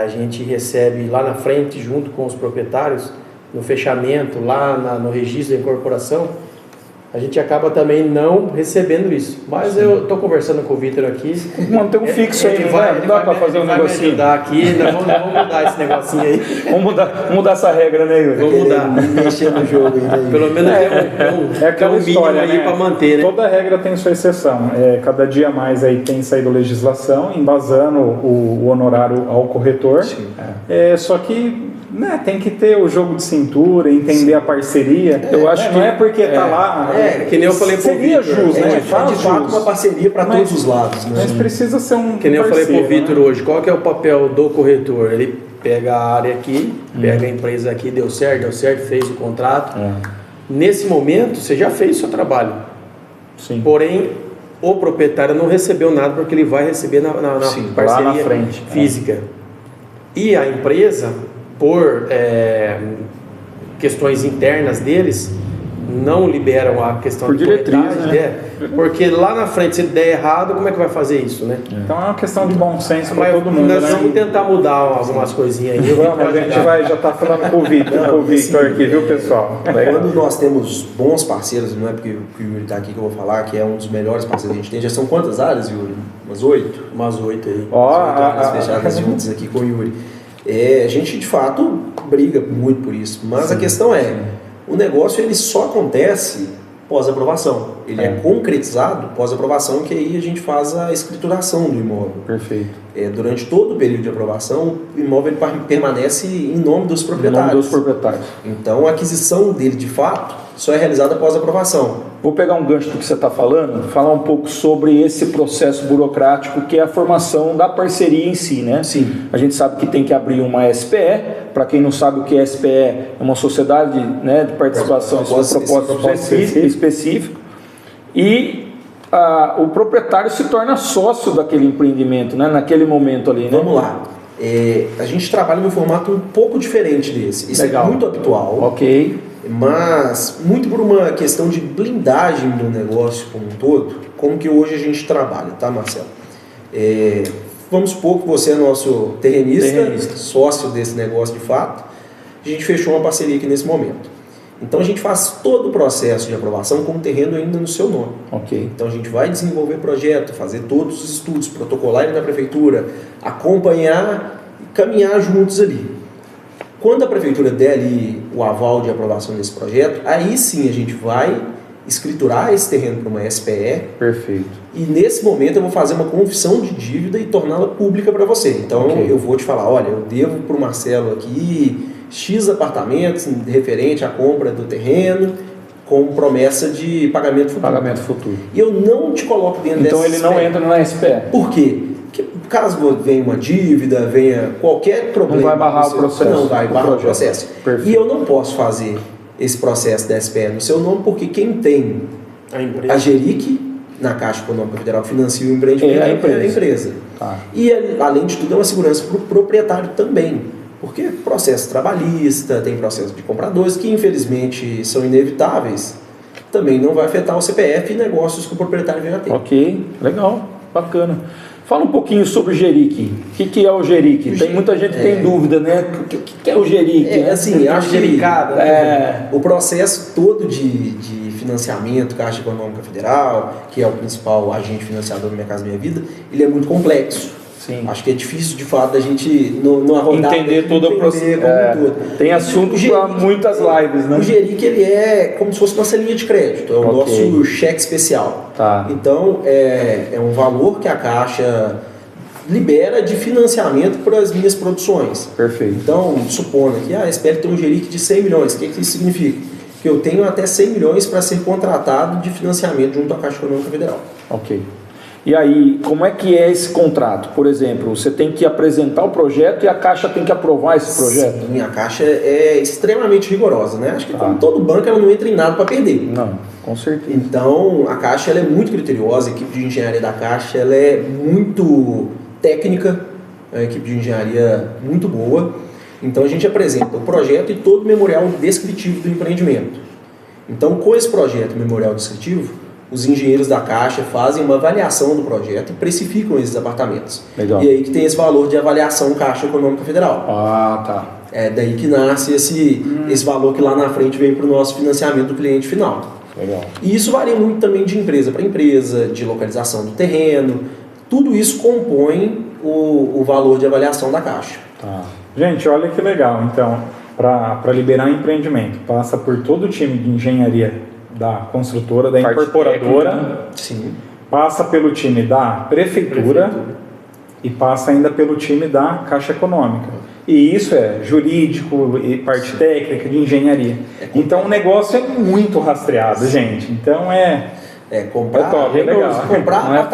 a gente recebe lá na frente, junto com os proprietários, no fechamento, lá no registro da incorporação, a gente acaba também não recebendo isso. Mas eu estou conversando com o Vitor aqui. Manter um fixo aí, não dá para fazer um negocinho. Vamos mudar aqui, vamos mudar esse negocinho aí. Vamos mudar essa regra, né, Yuri? Vamos mudar. Mexer no jogo ainda. Pelo menos aquela história aí, né? Para manter, né? Toda regra tem sua exceção. Cada dia mais aí tem saído legislação embasando o honorário ao corretor. Só que tem que ter o jogo de cintura, entender a parceria. Eu acho que não é porque tá lá. Que nem eu falei pro seria Vitor. justo, né? De fato uma parceria para todos os lados. Né? Mas precisa ser um Que nem eu falei pro Vitor né? hoje, qual que é o papel do corretor? Ele pega a área aqui, pega a empresa aqui, deu certo, fez o contrato. Nesse momento, você já fez o seu trabalho. Sim. Porém, o proprietário não recebeu nada porque ele vai receber na parceria lá na frente, física. E a empresa, por questões internas deles, não liberam a questão por de diretriz, né? Porque lá na frente, se der errado, como é que vai fazer isso, né? Então é uma questão de bom senso para Mas todo mundo, nós né? vamos tentar mudar algumas coisinhas aí. A gente já está falando com o Victor aqui, viu, pessoal? Quando nós temos bons parceiros, não é porque o Yuri está aqui que eu vou falar, que é um dos melhores parceiros que a gente tem. Já são quantas áreas, Yuri? Umas 8? Umas 8 aí. Áreas fechadas juntas aqui com o Yuri. A gente, de fato, briga muito por isso. Mas a questão o negócio ele só acontece pós-aprovação. Ele é concretizado pós-aprovação, que aí a gente faz a escrituração do imóvel. Perfeito. Durante todo o período de aprovação, o imóvel permanece em nome dos proprietários. Então, a aquisição dele, de fato, só é realizada após a aprovação. Vou pegar um gancho do que você está falando, falar um pouco sobre esse processo burocrático que é a formação da parceria em si, né? Sim. A gente sabe que tem que abrir uma SPE. Para quem não sabe o que é SPE, é uma sociedade, né, de participação de propósito específico. E o proprietário se torna sócio daquele empreendimento, né? Naquele momento ali, né? Vamos lá. A gente trabalha num formato um pouco diferente desse. Isso Legal. É muito habitual. Ok. Mas muito por uma questão de blindagem do negócio como um todo, como que hoje a gente trabalha, tá, Marcelo? Vamos supor que você é nosso terrenista, sócio desse negócio de fato. A gente fechou uma parceria aqui nesse momento. Então a gente faz todo o processo de aprovação com o terreno ainda no seu nome. Ok. Então a gente vai desenvolver projeto, fazer todos os estudos, protocolar ele na prefeitura, acompanhar e caminhar juntos ali. Quando a prefeitura der ali o aval de aprovação desse projeto, aí sim a gente vai escriturar esse terreno para uma SPE. Perfeito. E nesse momento eu vou fazer uma confissão de dívida e torná-la pública para você. Então eu vou te falar, olha, eu devo para o Marcelo aqui X apartamentos referente à compra do terreno com promessa de pagamento futuro. Pagamento futuro. E eu não te coloco dentro dessa Então ele não entra na SPE. Por quê? Porque caso venha uma dívida, venha qualquer problema... Não vai barrar o processo. Não vai barrar o processo. Perfeito. E eu não posso fazer esse processo da SPE no seu nome, porque quem tem a Geric na Caixa Econômica Federal que financia o empreendimento é a empresa. Tá. E além de tudo é uma segurança para o proprietário também. Porque processo trabalhista, tem processo de compradores que infelizmente são inevitáveis, também não vai afetar o CPF e negócios que o proprietário venha a ter. Ok, legal, bacana. Fala um pouquinho sobre o Geric. O que é o Geric? Tem muita gente que tem dúvida, né? O que é o Geric? Assim, acho que né? o processo todo de financiamento, Caixa Econômica Federal, que é o principal agente financiador do Minha Casa Minha Vida, ele é muito complexo. Sim. Acho que é difícil, de fato, a gente numa rodada entender todo o processo. Tem assunto para muitas lives, né? O Geric, ele é como se fosse nossa linha de crédito, é o nosso cheque especial. Tá. Então, é um valor que a Caixa libera de financiamento para as minhas produções. Perfeito. Então, supondo que a SPL tem um Geric de 100 milhões, o que isso significa? Que eu tenho até 100 milhões para ser contratado de financiamento junto à Caixa Econômica Federal. Ok. E aí, como é que é esse contrato? Por exemplo, você tem que apresentar o projeto e a Caixa tem que aprovar esse projeto? Sim, a Caixa é extremamente rigorosa, né? Acho que como todo banco, ela não entra em nada para perder. Não, com certeza. Então, a Caixa ela é muito criteriosa, a equipe de engenharia da Caixa ela é muito técnica, é uma equipe de engenharia muito boa. Então, a gente apresenta o projeto e todo o memorial descritivo do empreendimento. Então, com esse projeto memorial descritivo, os engenheiros da Caixa fazem uma avaliação do projeto e precificam esses apartamentos. Legal. E aí que tem esse valor de avaliação Caixa Econômica Federal. Ah, tá. É daí que nasce esse valor que lá na frente vem para o nosso financiamento do cliente final. Legal. E isso varia muito também de empresa para empresa, de localização do terreno. Tudo isso compõe o valor de avaliação da Caixa. Tá. Gente, olha que legal. Então, para liberar empreendimento, passa por todo o time de engenharia da construtora, da incorporadora, sim, passa pelo time da prefeitura e passa ainda pelo time da Caixa Econômica. E isso é jurídico e parte técnica de engenharia. Então o negócio é muito rastreado, gente. Então comprar, top, é legal. Comprar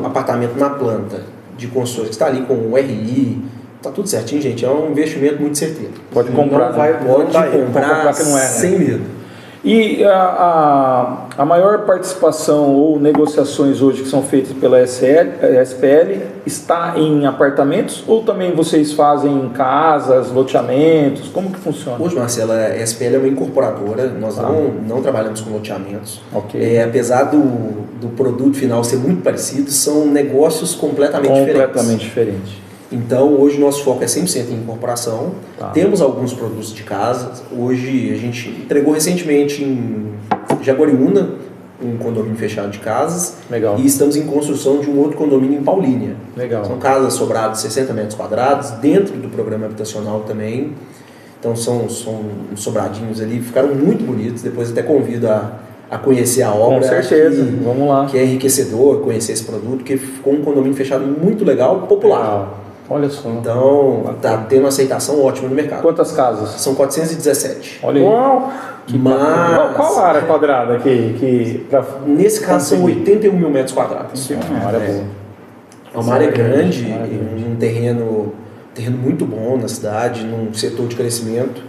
apartamento na planta de construção que está ali com o RI, tá tudo certinho, gente. É um investimento muito certeiro. Pode comprar, pode comprar que não é, sem medo. E a maior participação ou negociações hoje que são feitas pela SPL está em apartamentos ou também vocês fazem em casas, loteamentos? Como que funciona? Hoje, Marcelo, a SPL é uma incorporadora, nós não trabalhamos com loteamentos. Okay. Apesar do produto final ser muito parecido, são negócios completamente diferentes. Então, hoje nosso foco é 100% em incorporação. Temos alguns produtos de casa. Hoje, a gente entregou recentemente em Jaguariúna um condomínio fechado de casas. Legal. E estamos em construção de um outro condomínio em Paulínia. Legal. São casas sobradas de 60 metros quadrados, dentro do programa habitacional também. Então, são sobradinhos ali, ficaram muito bonitos. Depois até convido a conhecer a obra. Com certeza, vamos lá. Que é enriquecedor conhecer esse produto, porque ficou um condomínio fechado muito legal, popular. Legal. Olha só. Então, tá tendo uma aceitação ótima no mercado. Quantas casas? São 417. Olha aí. Uau! Mas... Qual área quadrada aqui? Nesse caso, são 81 mil metros quadrados. Uma área boa. É uma área grande, um terreno muito bom na cidade, num setor de crescimento.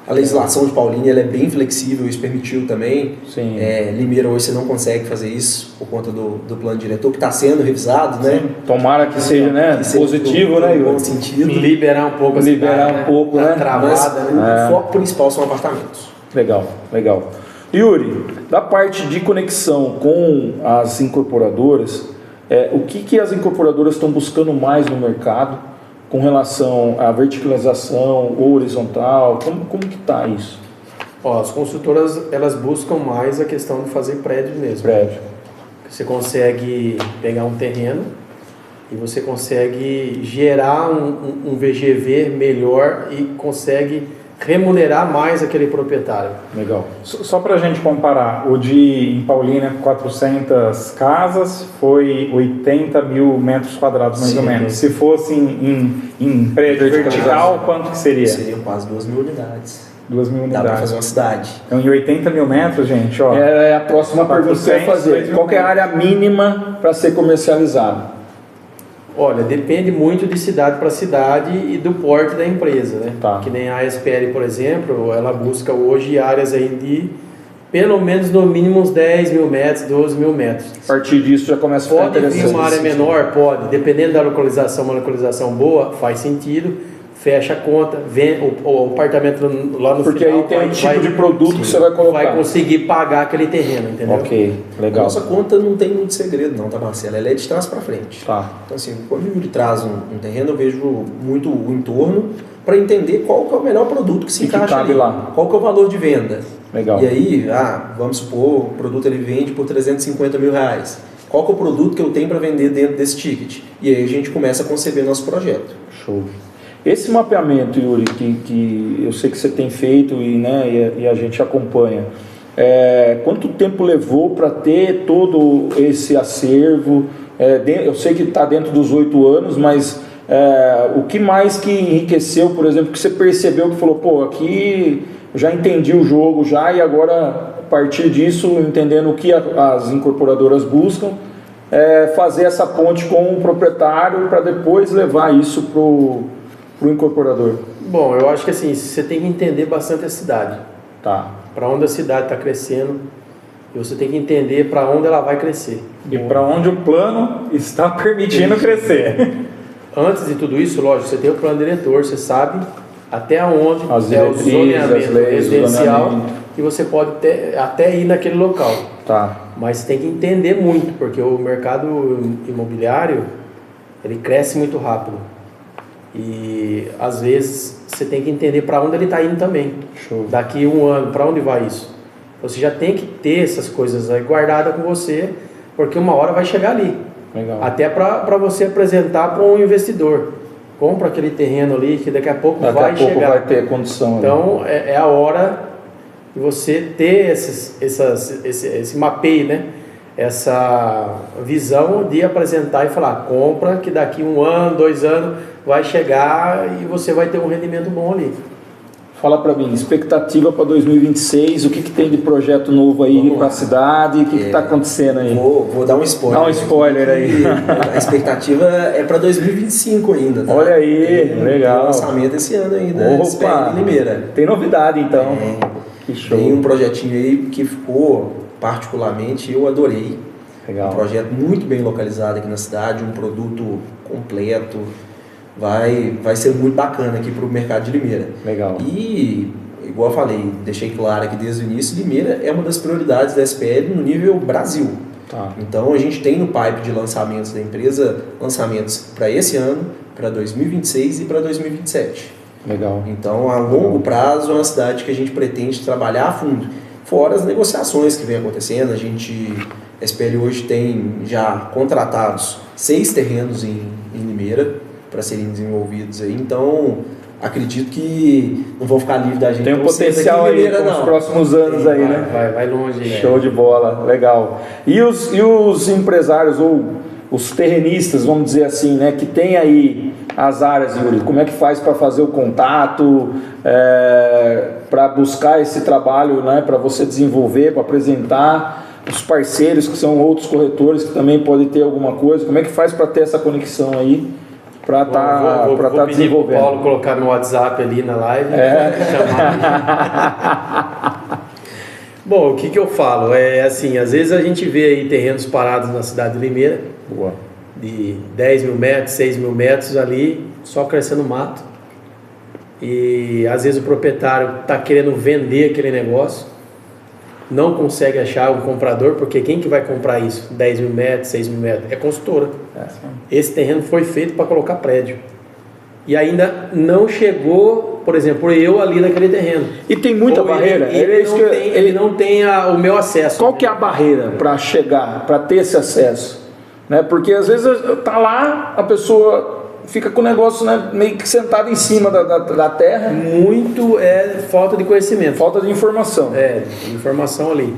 A legislação de Paulínia ela é bem flexível, isso permitiu também. Sim. Limeira hoje você não consegue fazer isso por conta do plano diretor, que está sendo revisado, né? Sim. Tomara que seja, né? Que seja positivo, né? No bom sentido. Liberar um pouco a cidade, um pouco, né? Travada, né? O foco principal são apartamentos. Legal, legal. Yuri, da parte de conexão com as incorporadoras, o que as incorporadoras estão buscando mais no mercado com relação à verticalização ou horizontal? Como que está isso? As construtoras, elas buscam mais a questão de fazer prédio mesmo. Prédio. Você consegue pegar um terreno e você consegue gerar um VGV melhor e consegue remunerar mais aquele proprietário. Legal. Só para a gente comparar, o em Paulínia, 400 casas, foi 80 mil metros quadrados, mais ou menos. Se fosse em prédio vertical, quanto que seria? Seriam quase 2 mil unidades. 2 mil unidades. Dá para fazer uma cidade. Então, em 80 mil metros, gente, ó. É a próxima pergunta que eu ia fazer. Qual que é a área mínima para ser comercializado? Olha, depende muito de cidade para cidade e do porte da empresa, né? Tá. Que nem a SPL, por exemplo, ela busca hoje áreas aí de pelo menos no mínimo uns 10 mil metros, 12 mil metros. A partir disso já começa a ficar Pode vir interessante. uma área menor? Pode. Dependendo da localização, uma localização boa, faz sentido. Fecha a conta, vem o apartamento lá no Porque final. aí tem um tipo de produto que você vai colocar. Vai conseguir pagar aquele terreno, entendeu? Ok, legal. A nossa conta não tem muito segredo não, tá, Marcelo? Ela é de trás para frente. Tá. Então assim, quando o Yuri traz um terreno, eu vejo muito o entorno para entender qual que é o melhor produto que se encaixa cabe ali. lá. Qual que é o valor de venda. Legal. E aí, vamos supor, o produto ele vende por 350 mil reais. Qual que é o produto que eu tenho para vender dentro desse ticket? E aí a gente começa a conceber nosso projeto. Show. Esse mapeamento, Yuri, que eu sei que você tem feito e a gente acompanha, quanto tempo levou para ter todo esse acervo? Eu sei que está dentro dos 8 anos, mas o que mais que enriqueceu, por exemplo, que você percebeu que falou, pô, aqui eu já entendi o jogo já e agora, a partir disso, entendendo o que as incorporadoras buscam, fazer essa ponte com o proprietário para depois levar isso para o incorporador? Bom, eu acho que assim, você tem que entender bastante a cidade. Tá. Para onde a cidade está crescendo, e você tem que entender para onde ela vai crescer. E para onde o plano está permitindo crescer. Antes de tudo isso, lógico, você tem o plano diretor, você sabe até onde é o zoneamento residencial que você pode até ir naquele local. Tá. Mas você tem que entender muito, porque o mercado imobiliário ele cresce muito rápido. E às vezes você tem que entender para onde ele está indo também. Show. Daqui um ano, para onde vai isso? Você já tem que ter essas coisas aí guardadas com você, porque uma hora vai chegar ali. Legal. Até para você apresentar para um investidor. Compra aquele terreno ali que daqui a pouco Daqui vai a pouco chegar. vai ter condição. Então é a hora de você ter esse mapeio, né? Essa visão de apresentar e falar, compra que daqui 1 ano, 2 anos vai chegar e você vai ter um rendimento bom ali. Fala para mim, expectativa para 2026, o que tem de projeto novo aí para a cidade, o que está acontecendo aí? Vou dar um spoiler. Dá um spoiler aí. A expectativa é para 2025 ainda, tá? Olha aí, legal. Tem lançamento esse ano ainda, Opa, Limeira. Tem novidade então. Que show. Tem um projetinho aí que ficou, particularmente, eu adorei. Legal. Um projeto muito bem localizado aqui na cidade, um produto completo. Vai ser muito bacana aqui para o mercado de Limeira. Legal. E, igual eu falei, deixei claro aqui desde o início, Limeira é uma das prioridades da SPL no nível Brasil. Tá. Então a gente tem no pipe de lançamentos da empresa, lançamentos para esse ano, para 2026 e para 2027. Legal. Então a longo prazo é uma cidade que a gente pretende trabalhar a fundo. Fora as negociações que vem acontecendo, a SPL hoje tem já contratados 6 terrenos em Limeira, para serem desenvolvidos aí, então acredito que não vão ficar livres da gente. Tem um potencial aí nos próximos anos aí, né? Vai longe. Show de bola, legal. E os empresários ou os terrenistas, vamos dizer assim, né, que tem aí as áreas, Yuri, como é que faz para fazer o contato, para buscar esse trabalho, né, para você desenvolver, para apresentar os parceiros que são outros corretores que também podem ter alguma coisa, como é que faz para ter essa conexão aí? para estar pedir pro desenvolvendo. Paulo colocar no WhatsApp ali na live. Bom, o que eu falo? É assim, às vezes a gente vê aí terrenos parados na cidade de Limeira, de 10 mil metros, 6 mil metros ali, só crescendo mato. E às vezes o proprietário está querendo vender aquele negócio, não consegue achar um comprador, porque quem que vai comprar isso? 10 mil metros, 6 mil metros? É construtora. Esse terreno foi feito para colocar prédio. E ainda não chegou, por exemplo, eu ali naquele terreno. E tem muita barreira? Ele não tem o meu acesso. Qual que é a barreira para chegar, para ter esse acesso? Né? Porque às vezes tá lá, a pessoa fica com o negócio, né, meio que sentado em cima da terra. Muito falta de conhecimento. Falta de informação. Informação ali.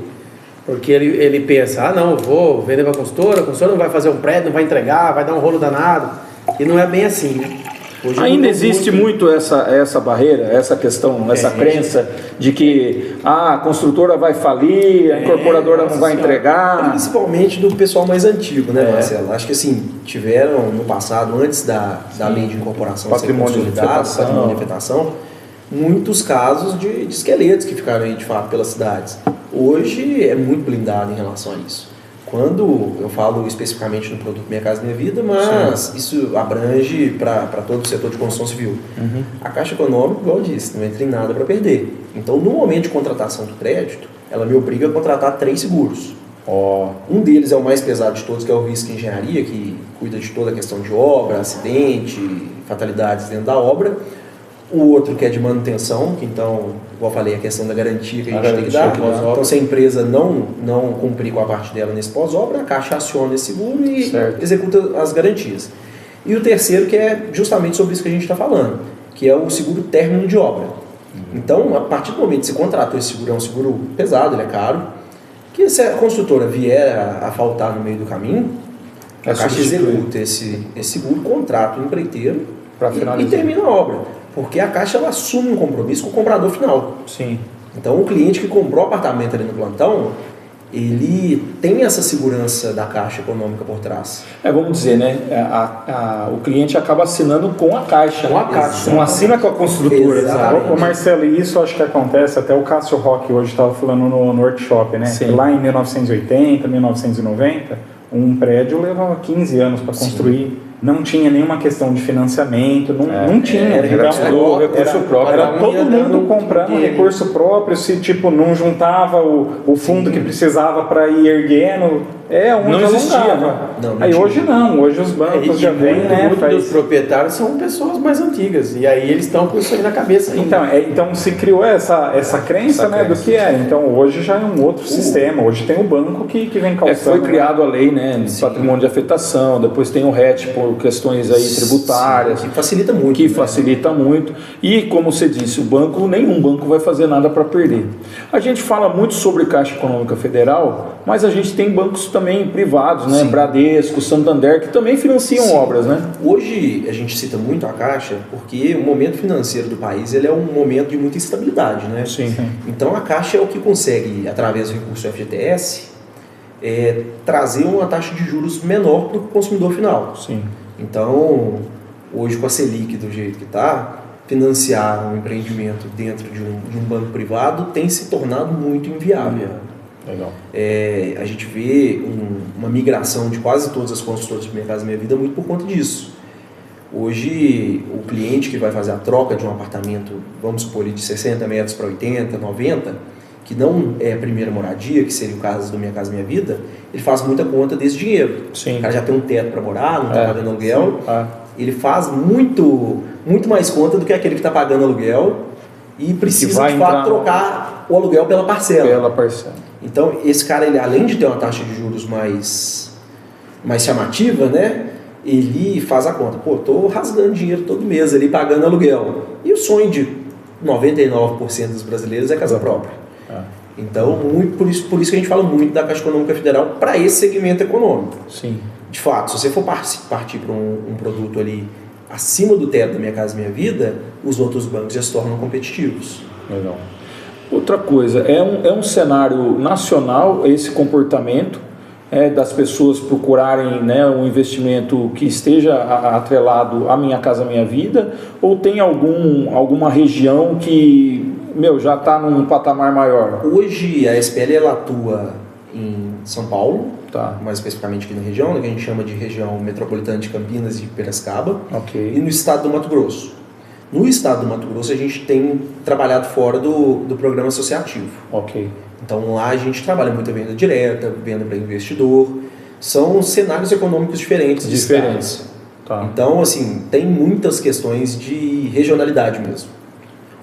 Porque ele pensa, não, vou vender para a consultora não vai fazer um prédio, não vai entregar, vai dar um rolo danado. E não é bem assim, né? Hoje ainda existe muito essa barreira, essa questão, essa crença de que a construtora vai falir, a incorporadora não vai entregar. Principalmente do pessoal mais antigo, né, Marcelo? Acho que assim, tiveram no passado, antes da lei de incorporação patrimônio de afetação, muitos casos de esqueletos que ficaram aí de fato pelas cidades. Hoje é muito blindado em relação a isso. Quando eu falo especificamente no produto Minha Casa Minha Vida, mas isso abrange para todo o setor de construção civil. A Caixa Econômica, igual eu disse, não entra em nada para perder. Então, no momento de contratação do crédito, ela me obriga a contratar 3 seguros. Um deles é o mais pesado de todos, que é o Risco Engenharia, que cuida de toda a questão de obra, acidente, fatalidades dentro da obra. O outro que é de manutenção, que então, igual eu falei, a questão da garantia que a gente tem que dar. Então, se a empresa não cumprir com a parte dela nesse pós-obra, a Caixa aciona esse seguro e executa as garantias. E o terceiro, que é justamente sobre isso que a gente está falando, que é o seguro término de obra. Então, a partir do momento que você contratou esse seguro, é um seguro pesado, ele é caro, que se a construtora vier a faltar no meio do caminho, a Caixa executa esse seguro, contrata o empreiteiro e termina a obra. Porque a Caixa ela assume um compromisso com o comprador final. Sim. Então, o cliente que comprou o apartamento ali no plantão, ele tem essa segurança da Caixa Econômica por trás. Vamos dizer, né? O cliente acaba assinando com a Caixa. Com a Caixa. Não assina com a construtora. Ô Marcelo, isso acho que acontece, até o Cássio Roque hoje estava falando no workshop, né? Sim. Lá em 1980, 1990, um prédio levava 15 anos para construir. Não tinha nenhuma questão de financiamento, não tinha. Era recurso próprio. Era todo mundo comprando recurso próprio, se tipo não juntava o fundo que precisava para ir erguendo, não existia, né? Aí hoje não, hoje os bancos já vêm, né? Os proprietários são pessoas mais antigas, e aí eles estão com isso aí na cabeça ainda. Então se criou essa crença, né, do que é. Então hoje já é um outro sistema, hoje tem o banco que vem calçando. Foi criado a lei, né, de patrimônio de afetação, depois tem o RET por questões aí tributárias. Que facilita muito. Que facilita muito. E como você disse, nenhum banco vai fazer nada para perder. A gente fala muito sobre Caixa Econômica Federal, mas a gente tem bancos também privados, né? Bradesco, Santander, que também financiam obras, né? Hoje a gente cita muito a Caixa porque o momento financeiro do país ele é um momento de muita instabilidade, né? Sim. Então a Caixa é o que consegue, através do recurso FGTS, trazer uma taxa de juros menor para o consumidor final. Sim. Então, hoje com a Selic do jeito que está, financiar um empreendimento dentro de um banco privado tem se tornado muito inviável. Legal. A gente vê uma migração de quase todas as construtoras de Minha Casa Minha Vida muito por conta disso. Hoje, o cliente que vai fazer a troca de um apartamento, vamos supor, de 60 metros para 80, 90, que não é a primeira moradia, que seria o caso do Minha Casa Minha Vida, ele faz muita conta desse dinheiro. Sim. O cara já tem um teto para morar, não está pagando aluguel. Ele faz muito mais conta do que aquele que está pagando aluguel e precisa, de fato, trocar o aluguel pela parcela. Então, esse cara, ele, além de ter uma taxa de juros mais chamativa, né? Ele faz a conta. Estou rasgando dinheiro todo mês ali, pagando aluguel. E o sonho de 99% dos brasileiros é casa própria. Então, por isso que a gente fala muito da Caixa Econômica Federal para esse segmento econômico. Sim. De fato, se você for partir para um produto ali acima do teto da Minha Casa Minha Vida, os outros bancos já se tornam competitivos. Legal. Outra coisa, é um cenário nacional esse comportamento das pessoas procurarem, né, um investimento que esteja atrelado à Minha Casa Minha Vida, ou tem alguma região que já está num patamar maior? Hoje a SPL ela atua em São Paulo, tá, mais especificamente aqui na região, né, que a gente chama de região metropolitana de Campinas e Piracicaba, okay, e no estado do Mato Grosso. No estado do Mato Grosso a gente tem trabalhado fora do programa associativo. Ok. Então lá a gente trabalha muita venda direta, venda para investidor, são cenários econômicos diferentes. Tá. Então assim, tem muitas questões de regionalidade mesmo.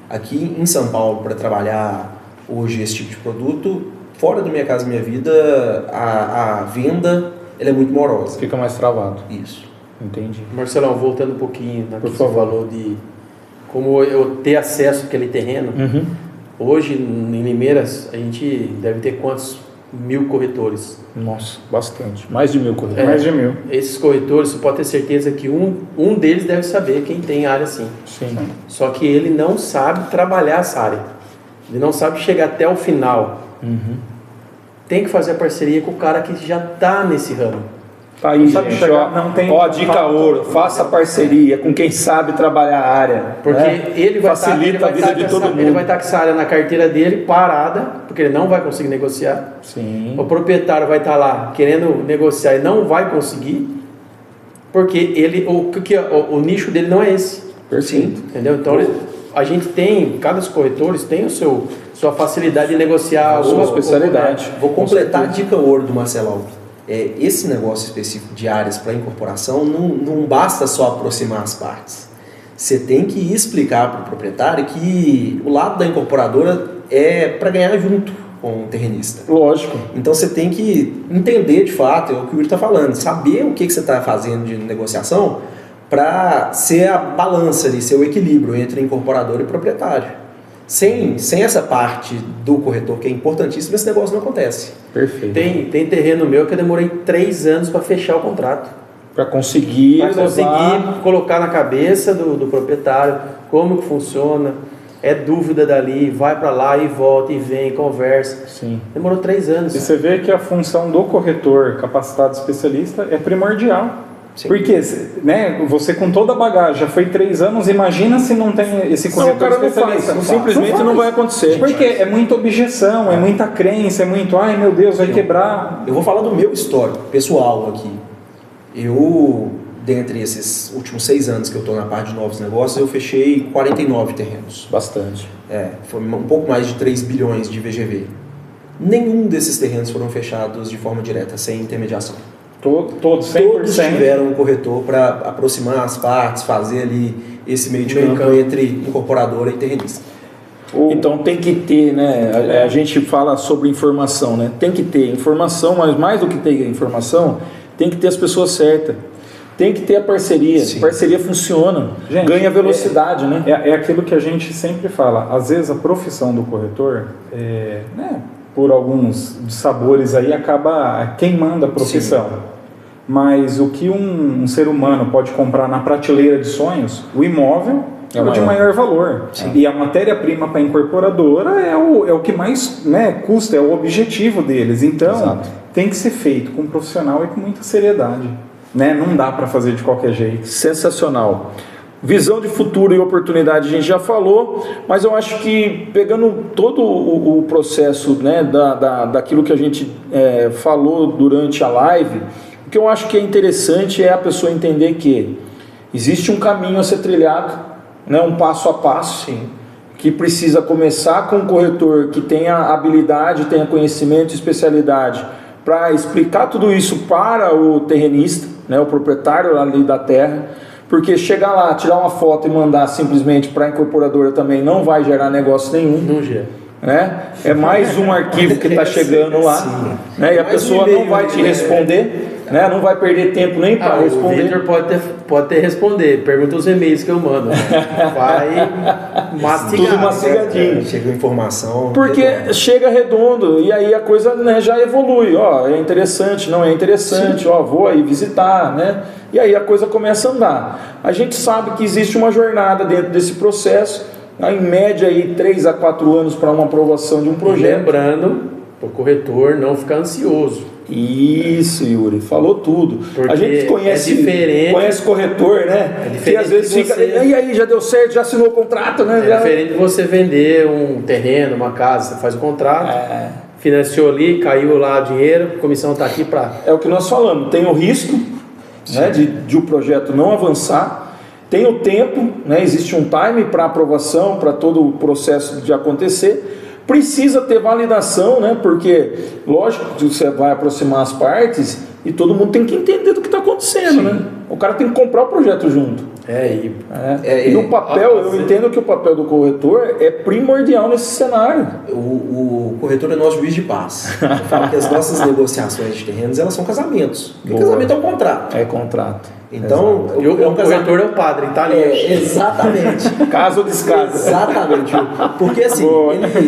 Aqui em São Paulo, para trabalhar hoje esse tipo de produto, fora do Minha Casa Minha Vida, a venda ela é muito morosa. Fica mais travado. Isso. Entendi. Marcelão, voltando um pouquinho na que você falou de como eu ter acesso àquele terreno. Uhum. Hoje, em Limeiras, a gente deve ter quantos 1.000 corretores? Nossa, bastante. Mais de 1.000 corretores. Mais de 1.000. Esses corretores, você pode ter certeza que um deles deve saber quem tem área sim. Sim. Só que ele não sabe trabalhar essa área. Ele não sabe chegar até o final. Uhum. Tem que fazer a parceria com o cara que já está nesse ramo. Tá aí, gente, ó, dica ouro, faça parceria com quem sabe trabalhar a área. Porque ele vai facilita a vida de todo mundo. Ele vai estar com essa área na carteira dele parada, porque ele não vai conseguir negociar. Sim. O proprietário vai estar lá querendo negociar e não vai conseguir, porque ele, o nicho dele não é esse. Perfeito. Entendeu? Então a gente tem, cada dos corretores tem sua facilidade de negociar a sua especialidade. Vou completar a dica ouro do Marcelão. Esse negócio específico de áreas para incorporação não basta só aproximar as partes. Você tem que explicar para o proprietário que o lado da incorporadora é para ganhar junto com o terrenista. Lógico. Então você tem que entender de fato, é o que o Yuri está falando, saber o que você está fazendo de negociação para ser a balança ali, ser o equilíbrio entre incorporador e proprietário. Sem essa parte do corretor, que é importantíssima, esse negócio não acontece. Perfeito. Tem terreno meu que eu demorei 3 anos para fechar o contrato. Para conseguir colocar na cabeça do proprietário como que funciona, é dúvida dali, vai para lá e volta e vem, conversa. Sim. Demorou 3 anos. E você vê que a função do corretor capacitado especialista é primordial. Sim. Porque, né, você com toda a bagagem, já foi 3 anos, imagina se não tem esse corretor especialista. Simplesmente não vai acontecer. Porque é muita objeção, é muita crença, é muito, ai meu Deus, vai quebrar. Eu vou falar do meu histórico pessoal aqui. Eu, dentre esses últimos 6 anos que eu estou na parte de novos negócios, eu fechei 49 terrenos. Bastante. Foi um pouco mais de 3 bilhões de VGV. Nenhum desses terrenos foram fechados de forma direta, sem intermediação. Todos 100%. Todos tiveram um corretor para aproximar as partes, fazer ali esse meio de campo entre incorporadora e terrenista. Então tem que ter, né? A gente fala sobre informação, né? Tem que ter informação, mas mais do que ter informação, tem que ter as pessoas certas. Tem que ter a parceria. Sim. Parceria funciona, gente, ganha velocidade, né? É aquilo que a gente sempre fala. Às vezes a profissão do corretor, por alguns sabores aí, acaba queimando a profissão. Sim. Mas o que um ser humano pode comprar na prateleira de sonhos, o imóvel é o de maior valor. Sim. E a matéria-prima para a incorporadora é o que mais, né, custa, é o objetivo deles. Então, exato, tem que ser feito com um profissional e com muita seriedade. Né? Não dá para fazer de qualquer jeito. Sensacional. Visão de futuro e oportunidade a gente já falou, mas eu acho que pegando todo o processo, né, daquilo que a gente falou durante a live, o que eu acho que é interessante é a pessoa entender que existe um caminho a ser trilhado, né, um passo a passo. Sim. Que precisa começar com um corretor que tenha habilidade, tenha conhecimento e especialidade para explicar tudo isso para o terrenista, né, o proprietário ali da terra, porque chegar lá, tirar uma foto e mandar simplesmente para a incorporadora também não vai gerar negócio nenhum. Não gera. Né? É mais um arquivo que está chegando lá, né? E a pessoa não vai te responder, né? Não vai perder tempo nem para responder. O Victor pode ter responder, pergunta os e-mails que eu mando, vai mastigar. Tudo mastigadinho. Chega informação. Porque redondo. Chega redondo e aí a coisa, né, já evolui. Ó, é interessante, não é interessante, ó, vou aí visitar, né? E aí a coisa começa a andar. A gente sabe que existe uma jornada dentro desse processo. Em média, aí, 3 a 4 anos para uma aprovação de um projeto. E lembrando, o corretor não ficar ansioso. Isso, Yuri, falou tudo. Porque a gente conhece corretor, né? Que às vezes fica, e aí, já deu certo, já assinou o contrato, né? É diferente de você vender um terreno, uma casa, você faz o contrato, financiou ali, caiu lá o dinheiro, a comissão está aqui para... É o que nós falamos, tem o risco, né, de o projeto não avançar, tem o tempo, né, existe um time para aprovação, para todo o processo de acontecer. Precisa ter validação, né? Porque, lógico, que você vai aproximar as partes e todo mundo tem que entender do que está acontecendo, né? O cara tem que comprar o projeto junto. E o papel, eu entendo que o papel do corretor é primordial nesse cenário. O corretor é nosso juiz de paz. Eu falo que as nossas negociações de terrenos, elas são casamentos. Porque casamento é um contrato. É contrato. Então, o corretor é o padre, tá ali. Exatamente. Caso ou descaso. Exatamente. Porque assim,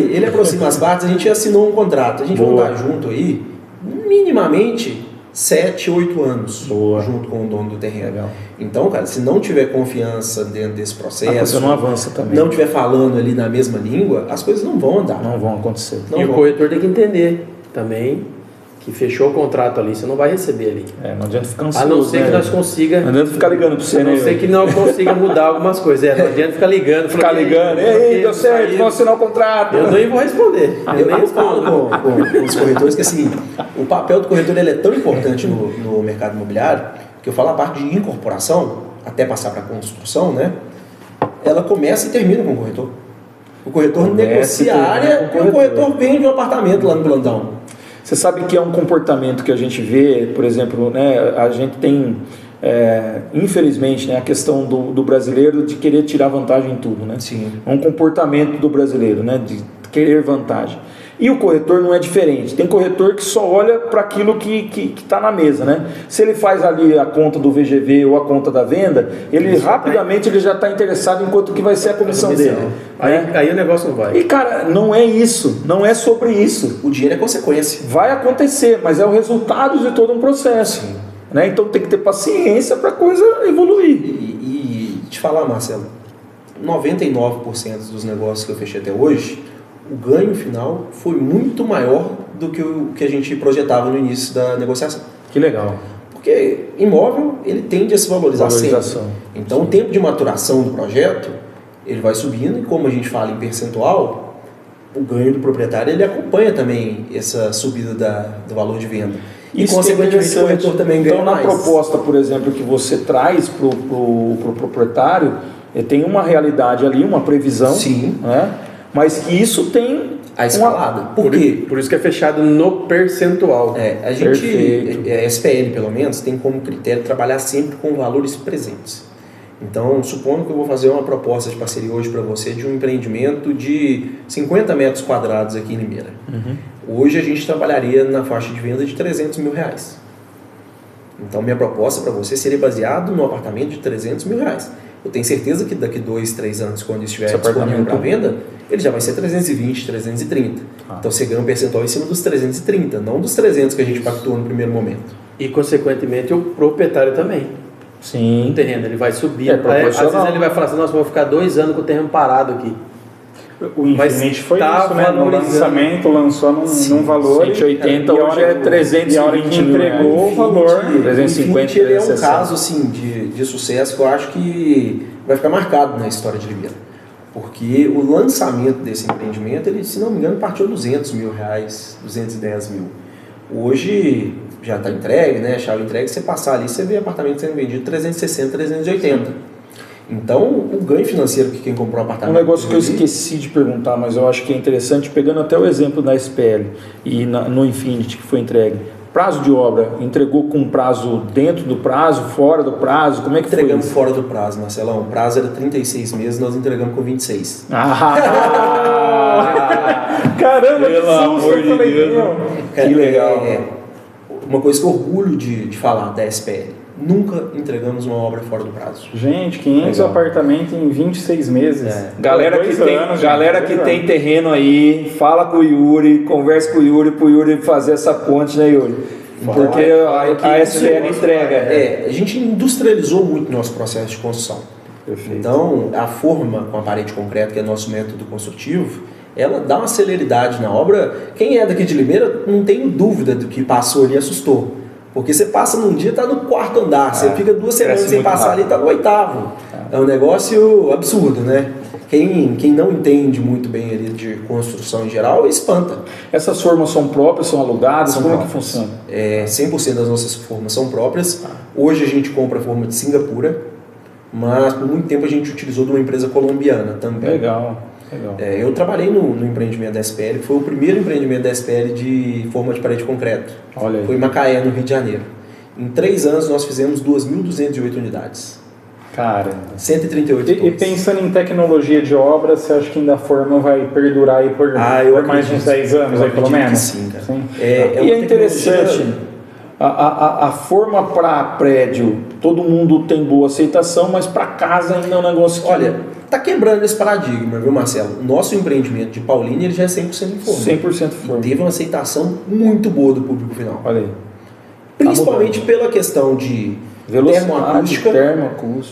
ele aproxima as partes, a gente assinou um contrato. A gente vai estar junto aí, minimamente 7, 8 anos. Junto com o dono do terreno. Legal. Então, cara, se não tiver confiança dentro desse processo, você não avança também. Não tiver falando ali na mesma língua, as coisas não vão andar. Não vão acontecer. O corretor tem que entender também que fechou o contrato ali, você não vai receber ali. Não adianta ficar ansioso. A não ser que nós consiga... Não adianta ficar ligando para você, né? A não ser que nós consiga mudar algumas coisas. Não adianta ficar ligando. Ficar ligando. E aí, deu certo, vamos assinar o contrato. Eu nem vou responder. Eu nem falo com os corretores que assim, o papel do corretor ele é tão importante no mercado imobiliário que eu falo a parte de incorporação, até passar para a construção, né? Ela começa e termina com o corretor. O corretor negocia a área e o corretor vende um apartamento lá no plantão. Você sabe que é um comportamento que a gente vê, por exemplo, né, a gente tem, infelizmente, né, a questão do brasileiro de querer tirar vantagem em tudo. Né? Sim. É um comportamento do brasileiro, né, de querer vantagem. E o corretor não é diferente. Tem corretor que só olha para aquilo que está na mesa, né? Se ele faz ali a conta do VGV ou a conta da venda, ele rapidamente ele já está interessado em quanto que vai ser a comissão dele. Aí o negócio não vai. E cara, não é isso, não é sobre isso. O dinheiro é consequência. Vai acontecer, mas é o resultado de todo um processo. Né? Então tem que ter paciência para a coisa evoluir. E te falar, Marcelo, 99% dos negócios que eu fechei até hoje, o ganho final foi muito maior do que o que a gente projetava no início da negociação. Que legal. Porque imóvel, ele tende a se valorizar sempre. Então, o tempo de maturação do projeto, ele vai subindo e como a gente fala em percentual, o ganho do proprietário, ele acompanha também essa subida do valor de venda. E, consequentemente, o corretor também ganha mais. Então, na proposta, por exemplo, que você traz para o proprietário, tem uma realidade ali, uma previsão. Sim. Né? Mas que isso tem a escalada. Por quê? Por isso que é fechado no percentual. A gente, a SPL pelo menos, tem como critério trabalhar sempre com valores presentes. Então, supondo que eu vou fazer uma proposta de parceria hoje para você de um empreendimento de 50 metros quadrados aqui em Limeira. Hoje a gente trabalharia na faixa de venda de R$300 mil. Então, minha proposta para você seria baseado no apartamento de R$300 mil. Eu tenho certeza que daqui 2, 3 anos, quando estiver disponível para venda, ele já vai ser 320, 330. Então você ganha um percentual em cima dos 330, não dos 300 que a gente pactuou no primeiro momento. E, consequentemente, o proprietário também. Sim. O terreno, ele vai subir. Às vezes ele vai falar assim, nossa, vou ficar 2 anos com o terreno parado aqui. O Infinity foi tá isso, né? No lançamento, lançou num valor 180, hoje é 320. E a hora que entregou o valor, 350, ele é um caso assim, de sucesso que eu acho que vai ficar marcado na história de Limeira. Porque o lançamento desse empreendimento, ele, se não me engano, partiu R$200 mil, 210 mil. Hoje já está entregue, né? Chave entregue, você passar ali, você vê apartamento sendo vendido 360, 380. Então, o ganho financeiro que quem comprou um apartamento... Um negócio que eu esqueci de perguntar, mas eu acho que é interessante, pegando até o exemplo da SPL e no Infinity que foi entregue. Prazo de obra, entregou com prazo dentro do prazo, fora do prazo, como é que entregamos foi? Fora do prazo, Marcelão. O prazo era 36 meses, nós entregamos com 26. Caramba, pelo amor de Deus. Que legal. Uma coisa que eu orgulho de falar da SPL. Nunca entregamos uma obra fora do prazo. Gente, 500 apartamentos em 26 meses. Galera que tem terreno aí, fala com o Yuri, conversa com o Yuri, pro Yuri fazer essa ponte, né, Yuri? Porque a SPL entrega. A gente industrializou muito nosso processo de construção. Perfeito. Então, a forma com a parede de concreto, que é nosso método construtivo, ela dá uma celeridade na obra. Quem é daqui de Limeira não tem dúvida do que passou ali, assustou. Porque você passa num dia, está no 4º andar, você fica 2 semanas sem passar ali, está no 8º. É um negócio absurdo, né? Quem não entende muito bem ali de construção em geral, espanta. Essas formas são próprias, são alugadas? São Como próprias. É que funciona? 100% das nossas formas são próprias. Hoje a gente compra a forma de Singapura, mas por muito tempo a gente utilizou de uma empresa colombiana também. Legal. Eu trabalhei no empreendimento da SPL, que foi o primeiro empreendimento da SPL de forma de parede de concreto. Olha aí. Foi em Macaé, no Rio de Janeiro. Em 3 anos nós fizemos 2.208 unidades. Cara. 138 E pensando em tecnologia de obra, você acha que ainda a forma vai perdurar aí por mais de uns 10 anos, aí, pelo menos? Sim, cara. Sim. E é interessante, a forma para prédio, todo mundo tem boa aceitação, mas para casa ainda é um negócio que... Olha, tá quebrando esse paradigma, viu, Marcelo? O nosso empreendimento de Paulínia, ele já é 100% em forma. 100% forma. E teve uma aceitação muito boa do público final. Olha aí. Principalmente pela questão de termoacústica,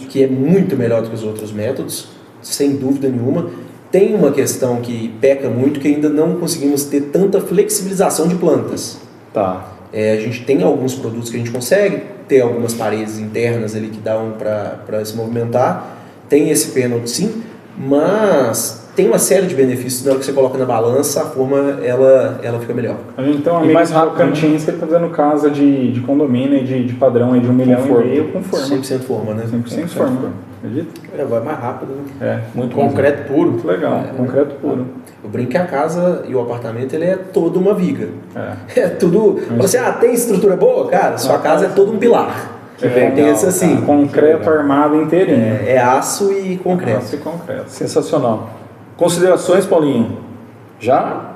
que é muito melhor do que os outros métodos, sem dúvida nenhuma. Tem uma questão que peca muito, que ainda não conseguimos ter tanta flexibilização de plantas. Tá. A gente tem alguns produtos que a gente consegue ter algumas paredes internas ali que dão para se movimentar. Tem esse pênalti sim, mas tem uma série de benefícios. Na hora que você coloca na balança, a forma ela fica melhor. Então, a mais rápido, Cantinho, você está fazendo casa de condomínio e de padrão aí de 1,5 milhão com forma. 100% forma, né? 100% forma. Acredita? Vai mais rápido, né? Muito concreto puro. Muito legal, concreto puro. Eu brinco que a casa e o apartamento ele é toda uma viga. É tudo. Você tem estrutura boa? Cara, sua casa é todo um pilar. Pensa assim. Concreto armado inteirinho. É aço e concreto. Aço e concreto. Sensacional. Considerações, Paulinho? Já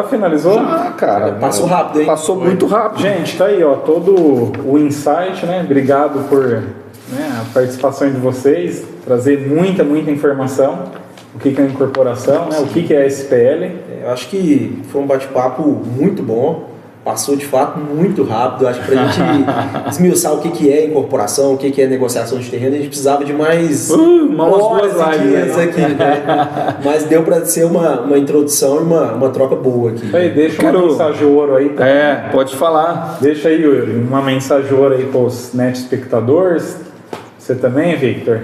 finalizou? Já, cara. Passou rápido, hein? Passou muito rápido. Gente, tá aí, ó, todo o insight, né? Obrigado por a participação de vocês, trazer muita informação. O que é incorporação, né? O que é SPL. Eu acho que foi um bate-papo muito bom. Passou de fato muito rápido. Acho que para a gente esmiuçar o que é incorporação, o que é negociação de terreno, a gente precisava de mais horas e dias aqui, né? Mas deu para ser uma introdução e uma troca boa aqui. Aí, deixa uma mensagem ouro aí. Pode falar. Deixa aí, Yuri, uma mensagem ouro aí para os net espectadores. Você também, Victor?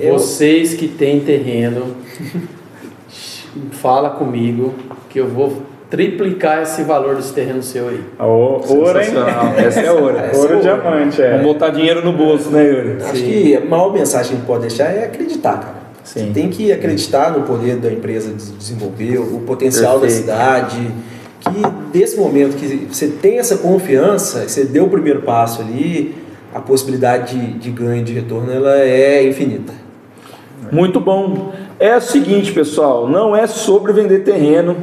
Vocês que têm terreno, fala comigo que eu vou triplicar esse valor desse terreno seu aí. Ouro, hein? Essa é ouro. Ouro diamante, Vamos botar dinheiro no bolso, né, Yuri? Acho que a maior mensagem que a gente pode deixar é acreditar, cara. Sim. Você tem que acreditar no poder da empresa de desenvolver, o potencial da cidade, que desse momento que você tem essa confiança, que você deu o primeiro passo ali, a possibilidade de ganho, de retorno, ela é infinita. Muito bom. É o seguinte, pessoal, não é sobre vender terreno,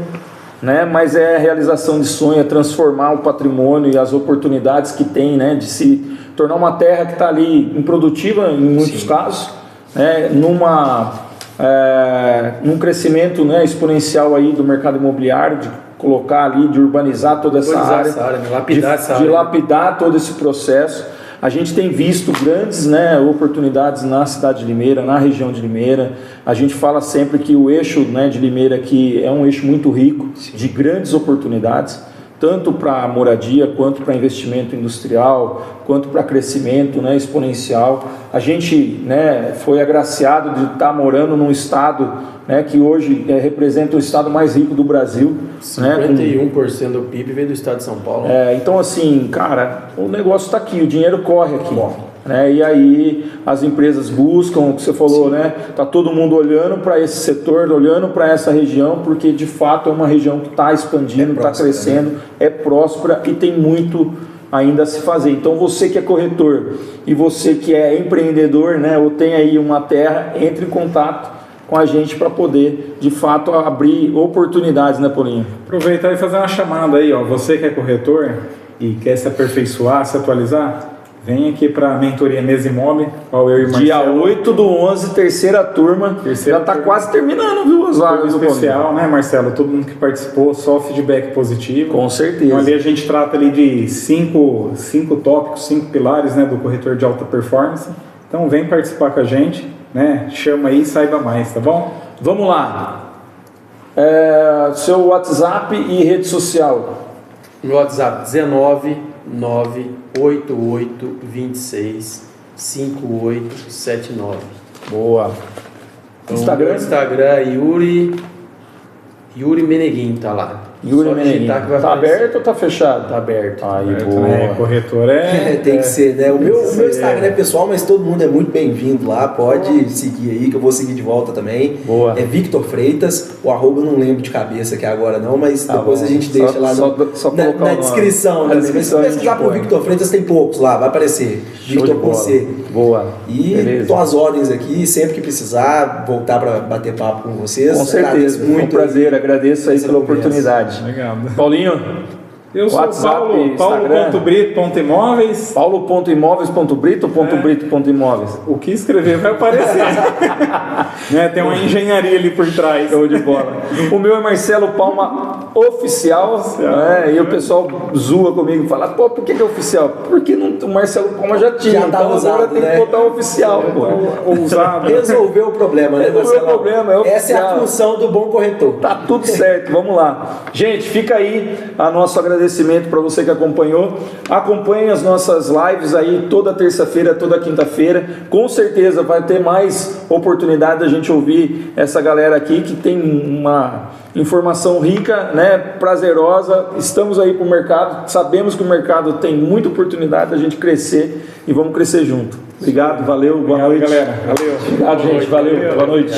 né, mas é a realização de sonho, é transformar o patrimônio e as oportunidades que tem, né, de se tornar uma terra que está ali improdutiva em muitos casos, né, num crescimento, né, exponencial aí do mercado imobiliário, de colocar ali, de urbanizar toda essa área, de lapidar todo esse processo. A gente tem visto grandes, né, oportunidades na cidade de Limeira, na região de Limeira. A gente fala sempre que o eixo, né, de Limeira aqui é um eixo muito rico, de grandes oportunidades, tanto para moradia, quanto para investimento industrial, quanto para crescimento, né, exponencial. A gente, né, foi agraciado de estar morando num estado, né, que hoje representa o estado mais rico do Brasil. 51% do PIB vem do estado de São Paulo. Então, assim, cara, o negócio está aqui, o dinheiro corre aqui. Né? E aí as empresas buscam, o que você falou, né? Tá todo mundo olhando para esse setor, olhando para essa região, porque de fato é uma região que está expandindo, está crescendo, né? É próspera e tem muito ainda a se fazer. Então você que é corretor e você que é empreendedor, né? Ou tem aí uma terra, entre em contato com a gente para poder, de fato, abrir oportunidades, né, Paulinho? Aproveitar e fazer uma chamada aí, ó. Você que é corretor e quer se aperfeiçoar, se atualizar, vem aqui para a mentoria Mesa Imóvel, qual eu e Marcelo. Dia 8/11, terceira turma. Já está quase terminando, viu, as vagas do especial, né, Marcelo? Todo mundo que participou, só feedback positivo. Com certeza. Então, ali a gente trata ali de cinco tópicos, 5 pilares, né, do corretor de alta performance. Então vem participar com a gente, né? Chama aí e saiba mais, tá bom? Vamos lá. Seu WhatsApp e rede social. Meu WhatsApp 19 988 26 5879. Boa. Instagram? Meu Instagram é Yuri Meneguin, tá lá. Yuri Meneguin. Tá aberto ou tá fechado? Tá aberto. Aí, boa. Corretor tem que ser, né? O meu Instagram é pessoal, mas todo mundo é muito bem-vindo lá. Pode seguir aí, que eu vou seguir de volta também. Boa. É Victor Freitas. O arroba eu não lembro de cabeça aqui agora não, mas depois a gente deixa lá na descrição. Na descrição. Se pesquisar por Victor Freitas, tem poucos lá, vai aparecer. Victor com C. Boa. E tô às ordens aqui, sempre que precisar, voltar para bater papo com vocês. Com certeza, muito um prazer, agradeço aí pela oportunidade. Obrigado. Paulinho? Eu sou Paulo.Brito.imóveis. Paulo.imóveis.brito.brito.imóveis. O que escrever vai aparecer. Né? Tem uma engenharia ali por trás. Show de bola. O meu é Marcelo Palma Oficial. Né? E o pessoal zoa comigo e fala, pô, por que é oficial? Porque o Marcelo Palma já tinha. Já tá então usado, agora tem que botar oficial. Ousado. Resolveu o problema, né, Marcelo? Resolveu o problema, é oficial. Essa é a função do bom corretor. Tá tudo certo, vamos lá. Gente, fica aí a nosso agradecimento para você que acompanhou. Acompanhe as nossas lives aí toda terça-feira, toda quinta-feira. Com certeza vai ter mais oportunidade da gente ouvir essa galera aqui que tem uma informação rica, né, prazerosa. Estamos aí para o mercado, sabemos que o mercado tem muita oportunidade da gente crescer e vamos crescer junto. Obrigado, valeu, boa noite. Galera. Valeu. Obrigado, gente, valeu, boa noite.